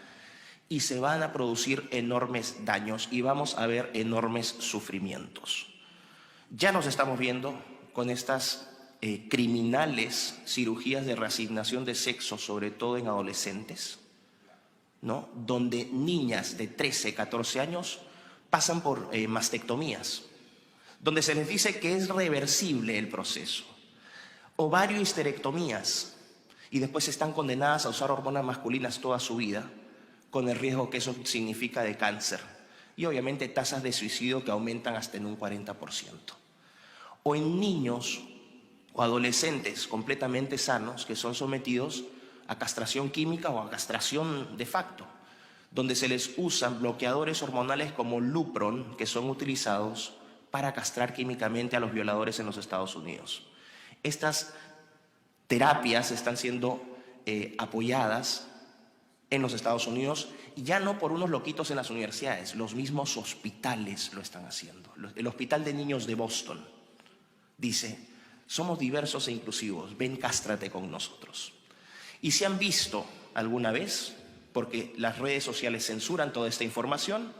y se van a producir enormes daños y vamos a ver enormes sufrimientos. Ya nos estamos viendo con estas criminales cirugías de reasignación de sexo, sobre todo en adolescentes, ¿no?, donde niñas de 13, 14 años pasan por mastectomías, donde se les dice que es reversible el proceso, ovariohisterectomías, y después están condenadas a usar hormonas masculinas toda su vida, con el riesgo que eso significa de cáncer, y obviamente tasas de suicidio que aumentan hasta en un 40%. O en niños o adolescentes completamente sanos que son sometidos a castración química o a castración de facto, donde se les usan bloqueadores hormonales como Lupron, que son utilizados para castrar químicamente a los violadores en los Estados Unidos. Estas terapias están siendo apoyadas en los Estados Unidos, y ya no por unos loquitos en las universidades, los mismos hospitales lo están haciendo. El Hospital de Niños de Boston dice, somos diversos e inclusivos, ven, cástrate con nosotros. Y si han visto alguna vez, porque las redes sociales censuran toda esta información,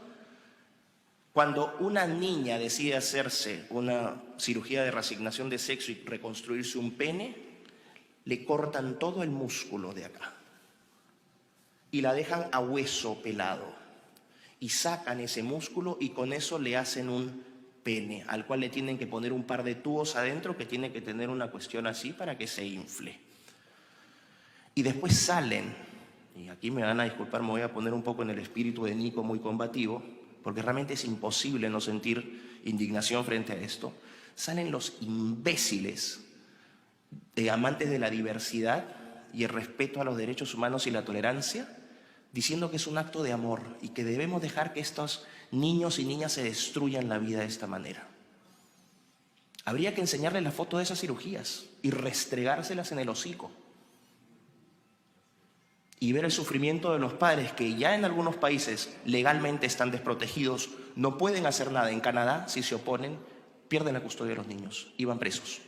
cuando una niña decide hacerse una cirugía de reasignación de sexo y reconstruirse un pene, le cortan todo el músculo de acá y la dejan a hueso pelado y sacan ese músculo y con eso le hacen un pene al cual le tienen que poner un par de tubos adentro que tiene que tener una cuestión así para que se infle. Y después salen, y aquí me van a disculpar, me voy a poner un poco en el espíritu de Nico muy combativo, porque realmente es imposible no sentir indignación frente a esto. Salen los imbéciles amantes de la diversidad y el respeto a los derechos humanos y la tolerancia, diciendo que es un acto de amor y que debemos dejar que estos niños y niñas se destruyan la vida de esta manera. Habría que enseñarles la foto de esas cirugías y restregárselas en el hocico. y ver el sufrimiento de los padres que ya en algunos países legalmente están desprotegidos, no pueden hacer nada. En Canadá, si se oponen, pierden la custodia de los niños y van presos.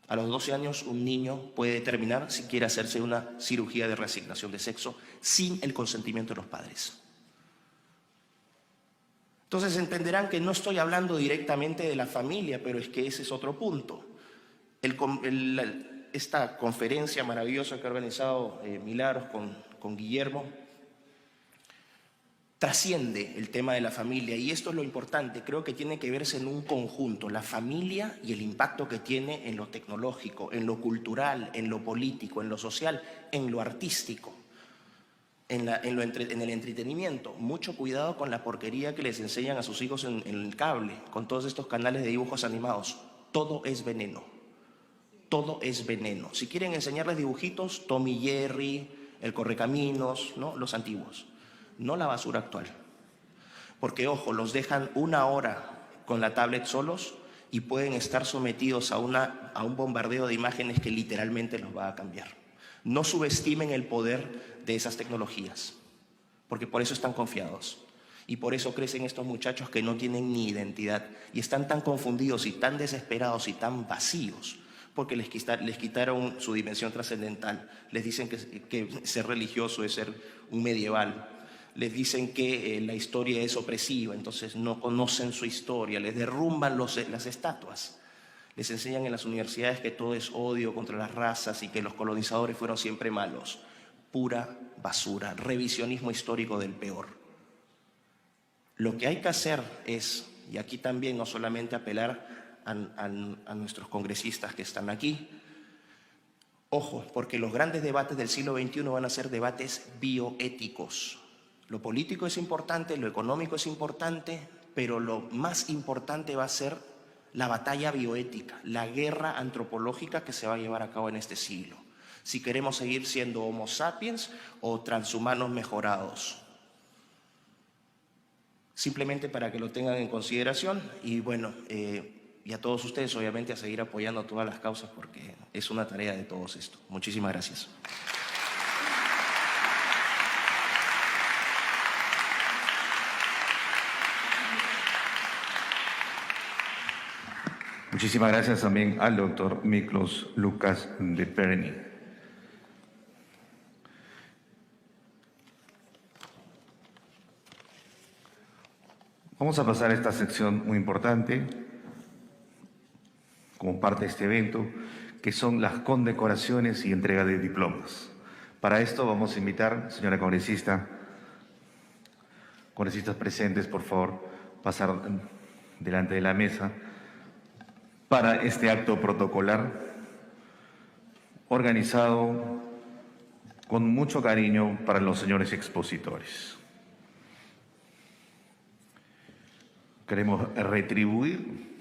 A los 12 años un niño puede determinar si quiere hacerse una cirugía de reasignación de sexo sin el consentimiento de los padres. Entonces entenderán que no estoy hablando directamente de la familia, pero es que ese es otro punto. Esta conferencia maravillosa que ha organizado Milagros con Guillermo trasciende el tema de la familia, y esto es lo importante. Creo que tiene que verse en un conjunto, la familia y el impacto que tiene en lo tecnológico, en lo cultural, en lo político, en lo social, en lo artístico, en el entretenimiento. Mucho cuidado con la porquería que les enseñan a sus hijos en el cable, con todos estos canales de dibujos animados. Todo es veneno. Todo es veneno. Si quieren enseñarles dibujitos, Tom y Jerry, el Correcaminos, ¿no? Los antiguos. No la basura actual. Porque, ojo, los dejan 1 hora con la tablet solos y pueden estar sometidos a un bombardeo de imágenes que literalmente los va a cambiar. No subestimen el poder de esas tecnologías, porque por eso están confiados. Y por eso crecen estos muchachos que no tienen ni identidad y están tan confundidos y tan desesperados y tan vacíos, porque les quitaron su dimensión trascendental. Les dicen que ser religioso es ser un medieval. Les dicen que la historia es opresiva, entonces no conocen su historia. Les derrumban las estatuas. Les enseñan en las universidades que todo es odio contra las razas y que los colonizadores fueron siempre malos. Pura basura, revisionismo histórico del peor. Lo que hay que hacer es, y aquí también no solamente apelar a nuestros congresistas que están aquí. Ojo, porque los grandes debates del siglo XXI van a ser debates bioéticos. Lo político es importante, lo económico es importante, pero lo más importante va a ser la batalla bioética, la guerra antropológica que se va a llevar a cabo en este siglo. Si queremos seguir siendo Homo sapiens o transhumanos mejorados. Simplemente para que lo tengan en consideración y bueno, y a todos ustedes obviamente a seguir apoyando todas las causas porque es una tarea de todos esto. Muchísimas gracias. Muchísimas gracias también al doctor Miklos Lukács de Perení. Vamos a pasar a esta sección muy importante como parte de este evento, que son las condecoraciones y entrega de diplomas. Para esto vamos a invitar, señora congresistas presentes, por favor, pasar delante de la mesa para este acto protocolar organizado con mucho cariño para los señores expositores. Queremos retribuir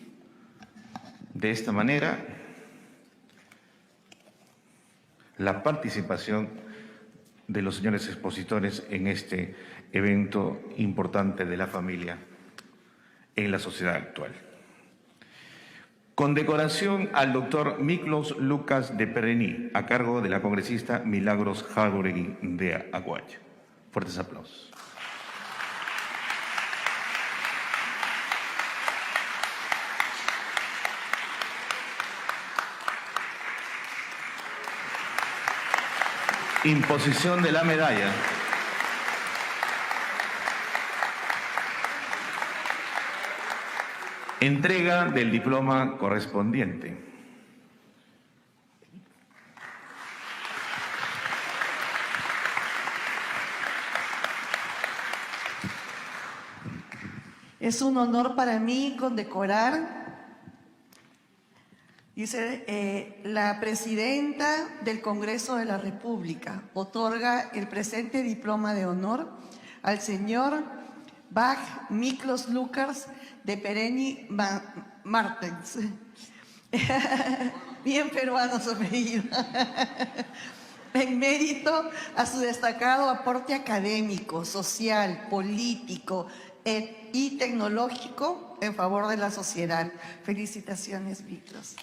de esta manera la participación de los señores expositores en este evento importante de la familia en la sociedad actual. Condecoración al doctor Miklos Lukács de Perení, a cargo de la congresista Milagros Jáuregui de Aguayo. Fuertes aplausos. Imposición de la medalla. Entrega del diploma correspondiente. Es un honor para mí condecorar, dice, la presidenta del Congreso de la República otorga el presente diploma de honor al señor Bach Miklos Lukács de Perení Martens. Bien peruano su apellido. En mérito a su destacado aporte académico, social, político y tecnológico en favor de la sociedad. Felicitaciones, Miklos.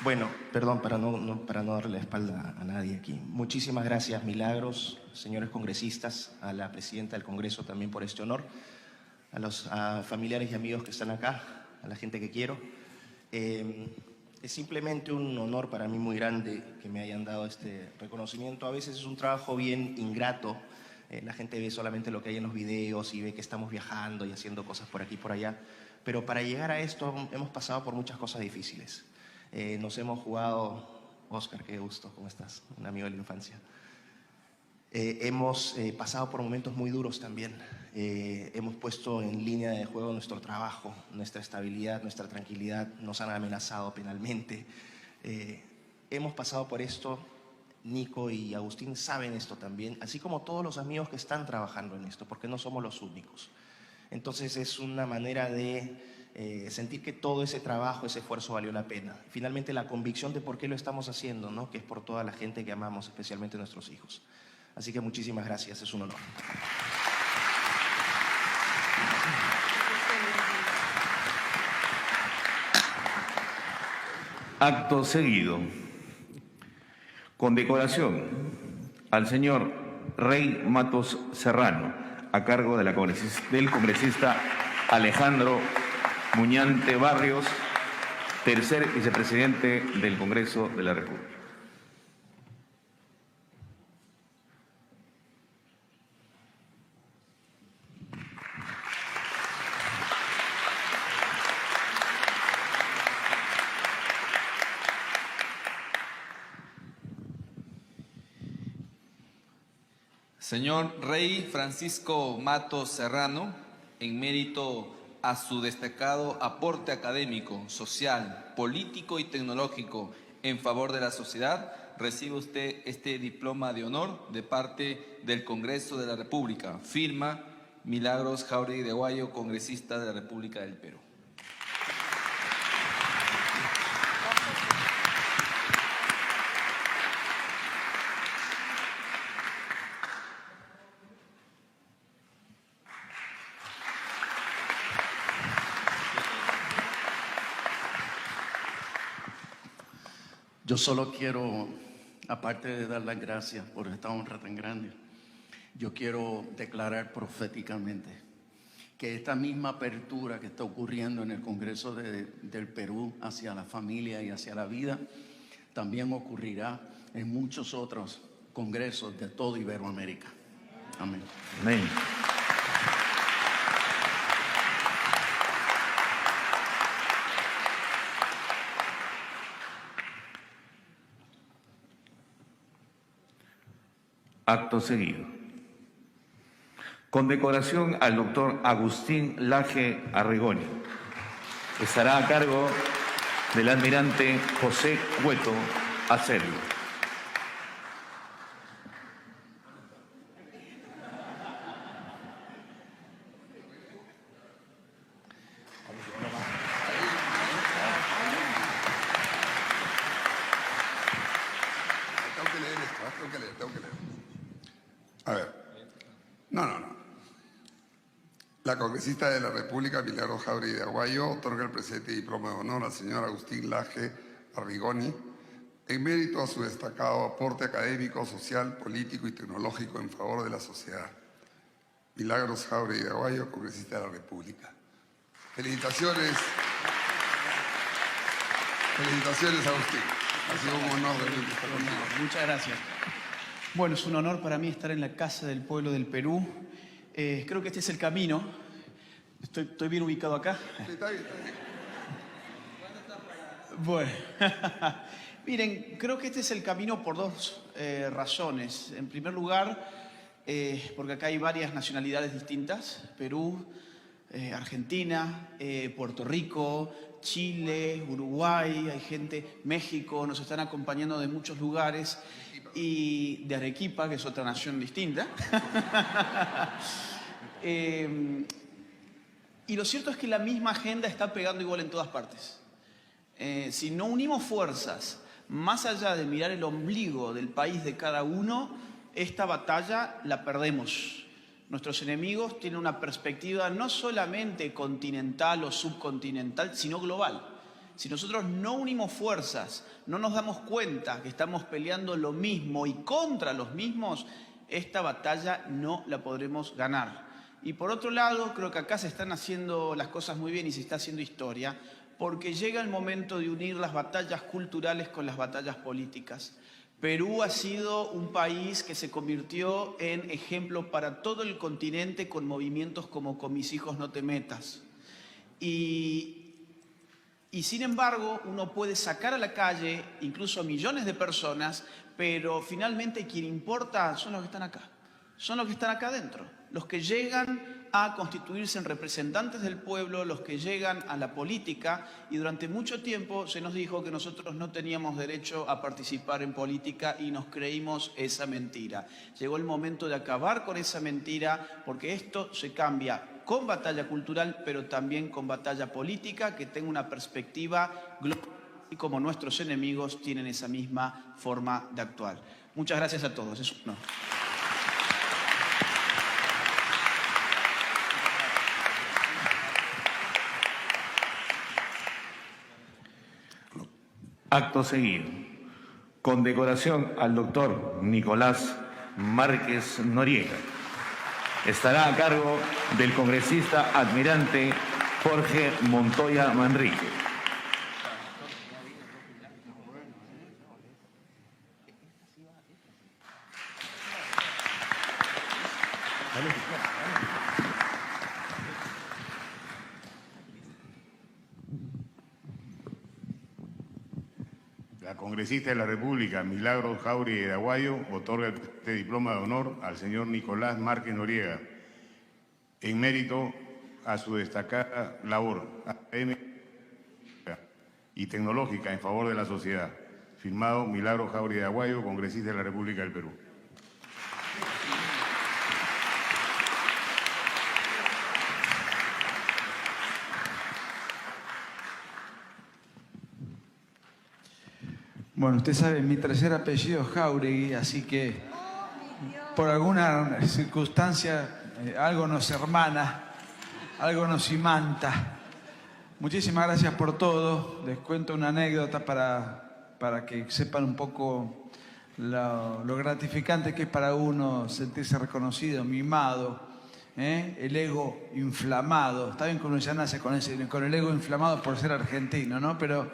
Bueno, perdón, para no darle la espalda a nadie aquí. Muchísimas gracias, Milagros, señores congresistas, a la presidenta del Congreso también por este honor, a los familiares y amigos que están acá, a la gente que quiero. Es simplemente un honor para mí muy grande que me hayan dado este reconocimiento. A veces es un trabajo bien ingrato. La gente ve solamente lo que hay en los videos y ve que estamos viajando y haciendo cosas por aquí y por allá. Pero para llegar a esto hemos pasado por muchas cosas difíciles. Nos hemos jugado... Oscar, qué gusto, ¿cómo estás? Un amigo de la infancia. Hemos pasado por momentos muy duros también. Hemos puesto en línea de juego nuestro trabajo, nuestra estabilidad, nuestra tranquilidad. Nos han amenazado penalmente. Hemos pasado por esto. Nico y Agustín saben esto también, así como todos los amigos que están trabajando en esto, porque no somos los únicos. Entonces es una manera de sentir que todo ese trabajo, ese esfuerzo valió la pena. Finalmente la convicción de por qué lo estamos haciendo, ¿no? Que es por toda la gente que amamos, especialmente nuestros hijos. Así que muchísimas gracias, es un honor. Acto seguido. Condecoración al señor Rey Matos Serrano, a cargo de del congresista Alejandro Muñante Barrios, tercer vicepresidente del Congreso de la República. Señor Rey Francisco Matos Serrano, en mérito a su destacado aporte académico, social, político y tecnológico en favor de la sociedad, recibe usted este diploma de honor de parte del Congreso de la República. Firma Milagros Jáuregui de Aguayo, congresista de la República del Perú. Yo solo quiero, aparte de dar las gracias por esta honra tan grande, yo quiero declarar proféticamente que esta misma apertura que está ocurriendo en el Congreso del Perú hacia la familia y hacia la vida, también ocurrirá en muchos otros congresos de toda Iberoamérica. Amén. Amén. Acto seguido. Condecoración al doctor Agustín Laje Arrigoni. Estará a cargo del almirante José Cueto Acervo. Tengo que leer. A ver. No. La congresista de la República, Milagros Jáuregui de Aguayo, otorga el presente diploma de honor al señor Agustín Laje Arrigoni en mérito a su destacado aporte académico, social, político y tecnológico en favor de la sociedad. Milagros Jáuregui de Aguayo, congresista de la República. Felicitaciones. Felicitaciones, Agustín. Ha sido un honor de estar contigo. Muchas gracias. Bueno, es un honor para mí estar en la Casa del Pueblo del Perú. Creo que este es el camino. ¿Estoy bien ubicado acá? Sí, está bien. Bueno, miren, creo que este es el camino por dos razones. En primer lugar, porque acá hay varias nacionalidades distintas. Perú, Argentina, Puerto Rico, Chile, Uruguay, hay gente, México, nos están acompañando de muchos lugares. Y de Arequipa, que es otra nación distinta. Y lo cierto es que la misma agenda está pegando igual en todas partes. Si no unimos fuerzas, más allá de mirar el ombligo del país de cada uno, esta batalla la perdemos. Nuestros enemigos tienen una perspectiva no solamente continental o subcontinental, sino global. Si nosotros no unimos fuerzas, no nos damos cuenta que estamos peleando lo mismo y contra los mismos, esta batalla no la podremos ganar. Y por otro lado, creo que acá se están haciendo las cosas muy bien y se está haciendo historia, porque llega el momento de unir las batallas culturales con las batallas políticas. Perú ha sido un país que se convirtió en ejemplo para todo el continente con movimientos como Con mis hijos no te metas. Y sin embargo, uno puede sacar a la calle incluso a millones de personas, pero finalmente quien importa son los que están acá. Son los que están acá adentro. Los que llegan a constituirse en representantes del pueblo, los que llegan a la política, y durante mucho tiempo se nos dijo que nosotros no teníamos derecho a participar en política y nos creímos esa mentira. Llegó el momento de acabar con esa mentira, porque esto se cambia con batalla cultural, pero también con batalla política, que tenga una perspectiva global y como nuestros enemigos tienen esa misma forma de actuar. Muchas gracias a todos. Es un honor. Acto seguido. Condecoración al doctor Nicolás Márquez Noriega. Estará a cargo del congresista admirante Jorge Montoya Manrique. La congresista de la República, Milagros Jáuregui de Aguayo, otorga este diploma de honor al señor Nicolás Márquez Noriega, en mérito a su destacada labor académica y tecnológica en favor de la sociedad. Firmado Milagros Jáuregui de Aguayo, congresista de la República del Perú. Bueno, usted sabe, mi tercer apellido es Jáuregui, así que por alguna circunstancia algo nos hermana, algo nos imanta. Muchísimas gracias por todo. Les cuento una anécdota para que sepan un poco lo gratificante que es para uno sentirse reconocido, mimado, el ego inflamado. Está bien que uno ya nace con el ego inflamado por ser argentino, ¿no? Pero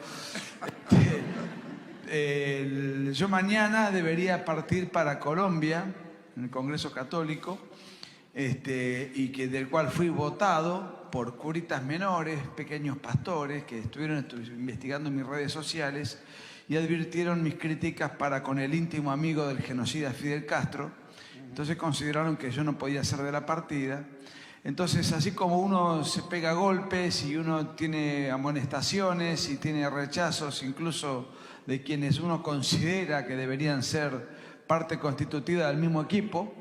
yo mañana debería partir para Colombia, en el Congreso Católico, y del cual fui votado por curitas menores, pequeños pastores, que estuvieron investigando en mis redes sociales y advirtieron mis críticas para con el íntimo amigo del genocida Fidel Castro. Entonces consideraron que yo no podía ser de la partida. Entonces, así como uno se pega golpes y uno tiene amonestaciones y tiene rechazos incluso de quienes uno considera que deberían ser parte constitutiva del mismo equipo,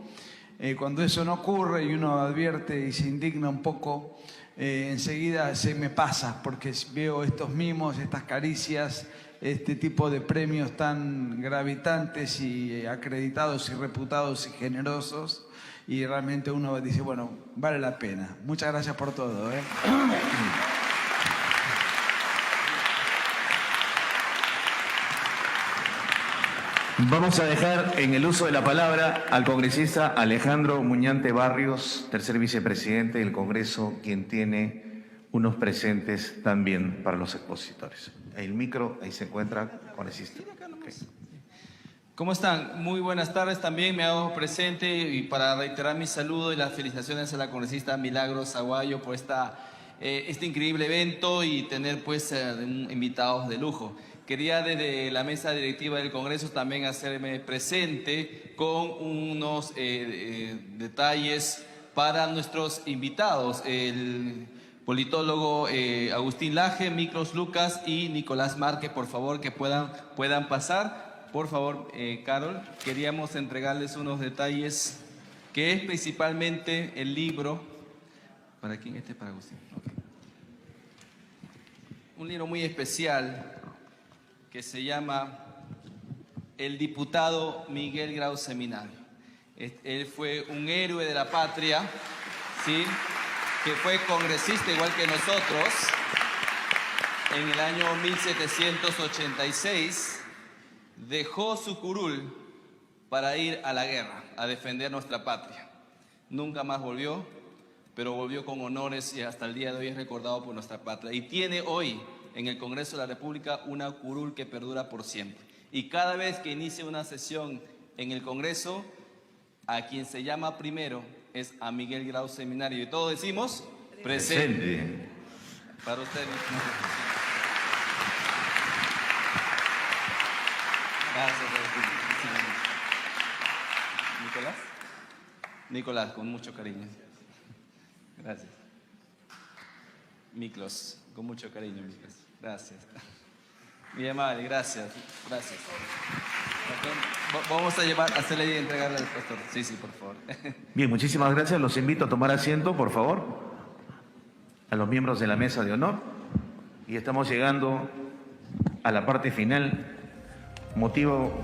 cuando eso no ocurre y uno advierte y se indigna un poco, enseguida se me pasa, porque veo estos mimos, estas caricias, este tipo de premios tan gravitantes y acreditados y reputados y generosos, y realmente uno dice, bueno, vale la pena. Muchas gracias por todo. Vamos a dejar en el uso de la palabra al congresista Alejandro Muñante Barrios, tercer vicepresidente del Congreso, quien tiene unos presentes también para los expositores. El micro, ahí se encuentra, congresista. Okay. ¿Cómo están? Muy buenas tardes. También me hago presente y para reiterar mi saludo y las felicitaciones a la congresista Milagros Aguayo por este increíble evento y tener pues invitados de lujo. Quería desde la mesa directiva del Congreso también hacerme presente con unos detalles para nuestros invitados, el politólogo Agustín Laje, Miklos Lucas y Nicolás Márquez, por favor, que puedan pasar. Por favor, Carol, queríamos entregarles unos detalles, que es principalmente el libro. ¿Para quién? Para Agustín. Okay. Un libro muy especial que se llama El diputado Miguel Grau Seminario. Él fue un héroe de la patria, ¿sí?, que fue congresista igual que nosotros, en el año 1786, dejó su curul para ir a la guerra, a defender nuestra patria. Nunca más volvió, pero volvió con honores y hasta el día de hoy es recordado por nuestra patria. Y tiene hoy en el Congreso de la República una curul que perdura por siempre. Y cada vez que inicia una sesión en el Congreso, a quien se llama primero es a Miguel Grau Seminario. Y todos decimos, presente. Para usted. Gracias. Nicolás. Nicolás, con mucho cariño. Gracias. Miklos, con mucho cariño, Miklos. Gracias. Mi amable, gracias. Gracias. Vamos a hacerle y entregarle al pastor. Sí, por favor. Bien, muchísimas gracias. Los invito a tomar asiento, por favor, a los miembros de la mesa de honor. Y estamos llegando a la parte final, motivo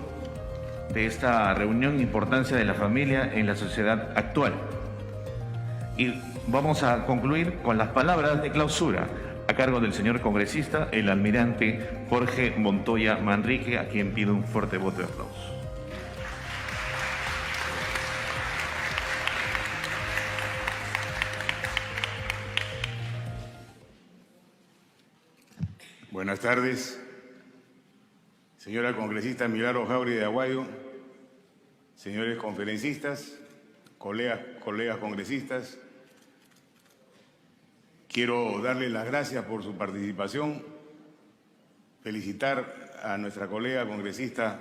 de esta reunión, importancia de la familia en la sociedad actual. Y vamos a concluir con las palabras de clausura a cargo del señor congresista, el almirante Jorge Montoya Manrique, a quien pido un fuerte voto de aplauso. Buenas tardes, señora congresista Milagros Jáuregui de Aguayo, señores conferencistas, colegas congresistas. Quiero darles las gracias por su participación, felicitar a nuestra colega congresista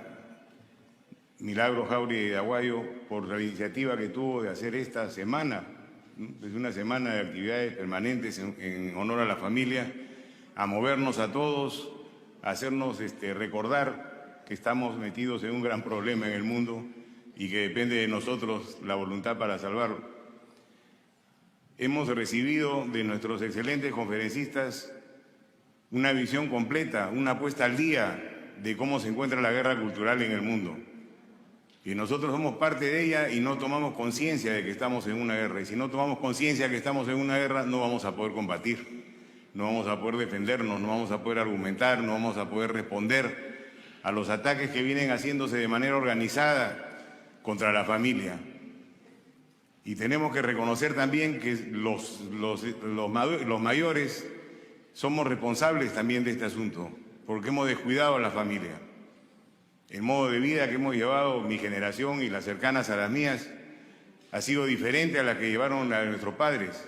Milagros Jáuregui de Aguayo por la iniciativa que tuvo de hacer esta semana, es una semana de actividades permanentes en honor a la familia, a movernos a todos, a hacernos recordar que estamos metidos en un gran problema en el mundo y que depende de nosotros la voluntad para salvarlo. Hemos recibido de nuestros excelentes conferencistas una visión completa, una puesta al día de cómo se encuentra la guerra cultural en el mundo. Y nosotros somos parte de ella y no tomamos conciencia de que estamos en una guerra. Y si no tomamos conciencia de que estamos en una guerra, no vamos a poder combatir, no vamos a poder defendernos, no vamos a poder argumentar, no vamos a poder responder a los ataques que vienen haciéndose de manera organizada contra la familia. Y tenemos que reconocer también que los mayores somos responsables también de este asunto, porque hemos descuidado a la familia. El modo de vida que hemos llevado mi generación y las cercanas a las mías ha sido diferente a la que llevaron a nuestros padres.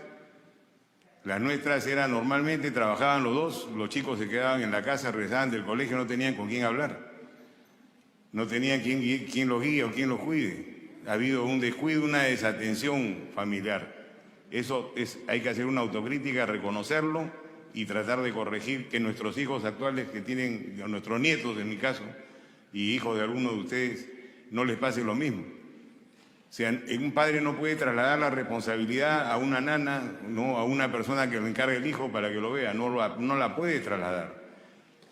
Las nuestras eran normalmente, trabajaban los dos, los chicos se quedaban en la casa, regresaban del colegio, no tenían con quién hablar. No tenían quién los guíe o quién los cuide. Ha habido un descuido, una desatención familiar. Eso hay que hacer una autocrítica, reconocerlo y tratar de corregir que nuestros hijos actuales que tienen, nuestros nietos en mi caso, y hijos de algunos de ustedes, no les pase lo mismo. O sea, un padre no puede trasladar la responsabilidad a una nana, no a una persona que le encargue el hijo para que lo vea, no la puede trasladar.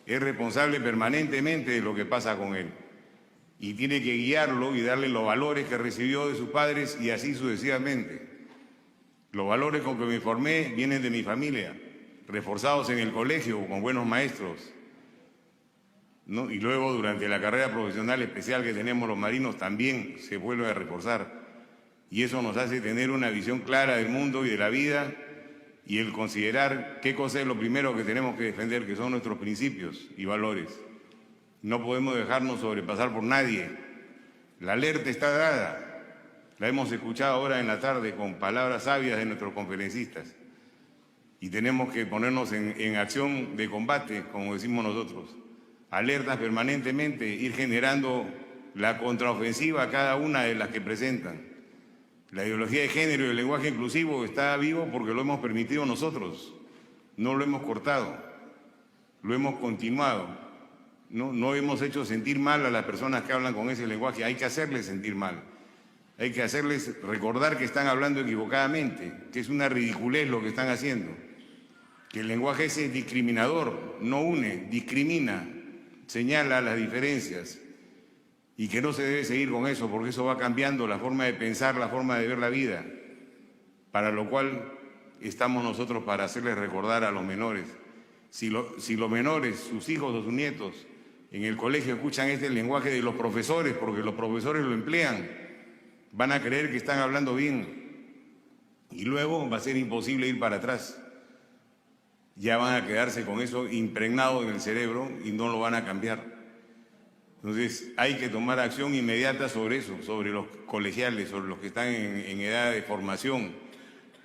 Es responsable permanentemente de lo que pasa con él. Y tiene que guiarlo y darle los valores que recibió de sus padres y así sucesivamente. Los valores con que me formé vienen de mi familia, reforzados en el colegio con buenos maestros, ¿no? Y luego durante la carrera profesional especial que tenemos los marinos también se vuelve a reforzar. Y eso nos hace tener una visión clara del mundo y de la vida y el considerar qué cosa es lo primero que tenemos que defender, que son nuestros principios y valores. No podemos dejarnos sobrepasar por nadie. La alerta está dada. La hemos escuchado ahora en la tarde con palabras sabias de nuestros conferencistas. Y tenemos que ponernos en acción de combate, como decimos nosotros. Alertas permanentemente, ir generando la contraofensiva a cada una de las que presentan. La ideología de género y el lenguaje inclusivo está vivo porque lo hemos permitido nosotros. No lo hemos cortado, lo hemos continuado. No hemos hecho sentir mal a las personas que hablan con ese lenguaje. Hay que hacerles sentir mal. Hay que hacerles recordar que están hablando equivocadamente, que es una ridiculez lo que están haciendo. Que el lenguaje ese es discriminador, no une, discrimina, señala las diferencias. Y que no se debe seguir con eso, porque eso va cambiando la forma de pensar, la forma de ver la vida. Para lo cual estamos nosotros para hacerles recordar a los menores Si los menores, sus hijos o sus nietos, en el colegio escuchan este lenguaje de los profesores, porque los profesores lo emplean, van a creer que están hablando bien. Y luego va a ser imposible ir para atrás. Ya van a quedarse con eso impregnado en el cerebro y no lo van a cambiar. Entonces hay que tomar acción inmediata sobre eso, sobre los colegiales, sobre los que están en edad de formación,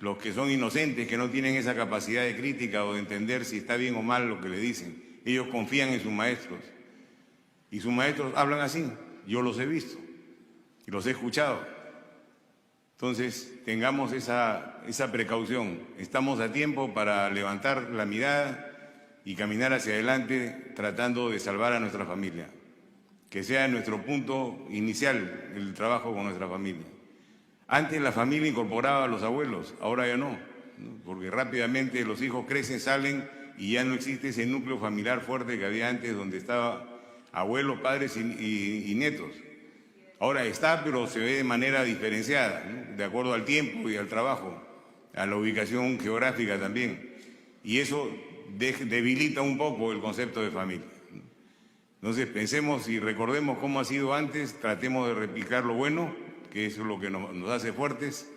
los que son inocentes, que no tienen esa capacidad de crítica o de entender si está bien o mal lo que le dicen. Ellos confían en sus maestros. Y sus maestros hablan así. Yo los he visto y los he escuchado. Entonces, tengamos esa precaución. Estamos a tiempo para levantar la mirada y caminar hacia adelante tratando de salvar a nuestra familia. Que sea nuestro punto inicial el trabajo con nuestra familia. Antes la familia incorporaba a los abuelos, ahora ya no, porque rápidamente los hijos crecen, salen y ya no existe ese núcleo familiar fuerte que había antes donde estaba abuelos, padres y nietos. Ahora está, pero se ve de manera diferenciada, ¿no? De acuerdo al tiempo y al trabajo, a la ubicación geográfica también. Y eso debilita un poco el concepto de familia. Entonces pensemos y recordemos cómo ha sido antes, tratemos de replicar lo bueno, que es lo que nos hace fuertes,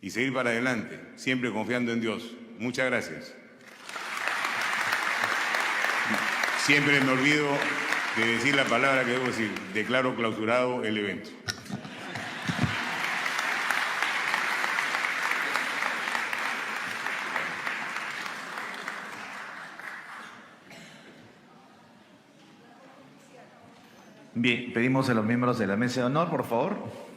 y seguir para adelante, siempre confiando en Dios. Muchas gracias. Siempre me olvido de decir la palabra que debo decir. Declaro clausurado el evento. Bien, pedimos a los miembros de la mesa de honor, por favor.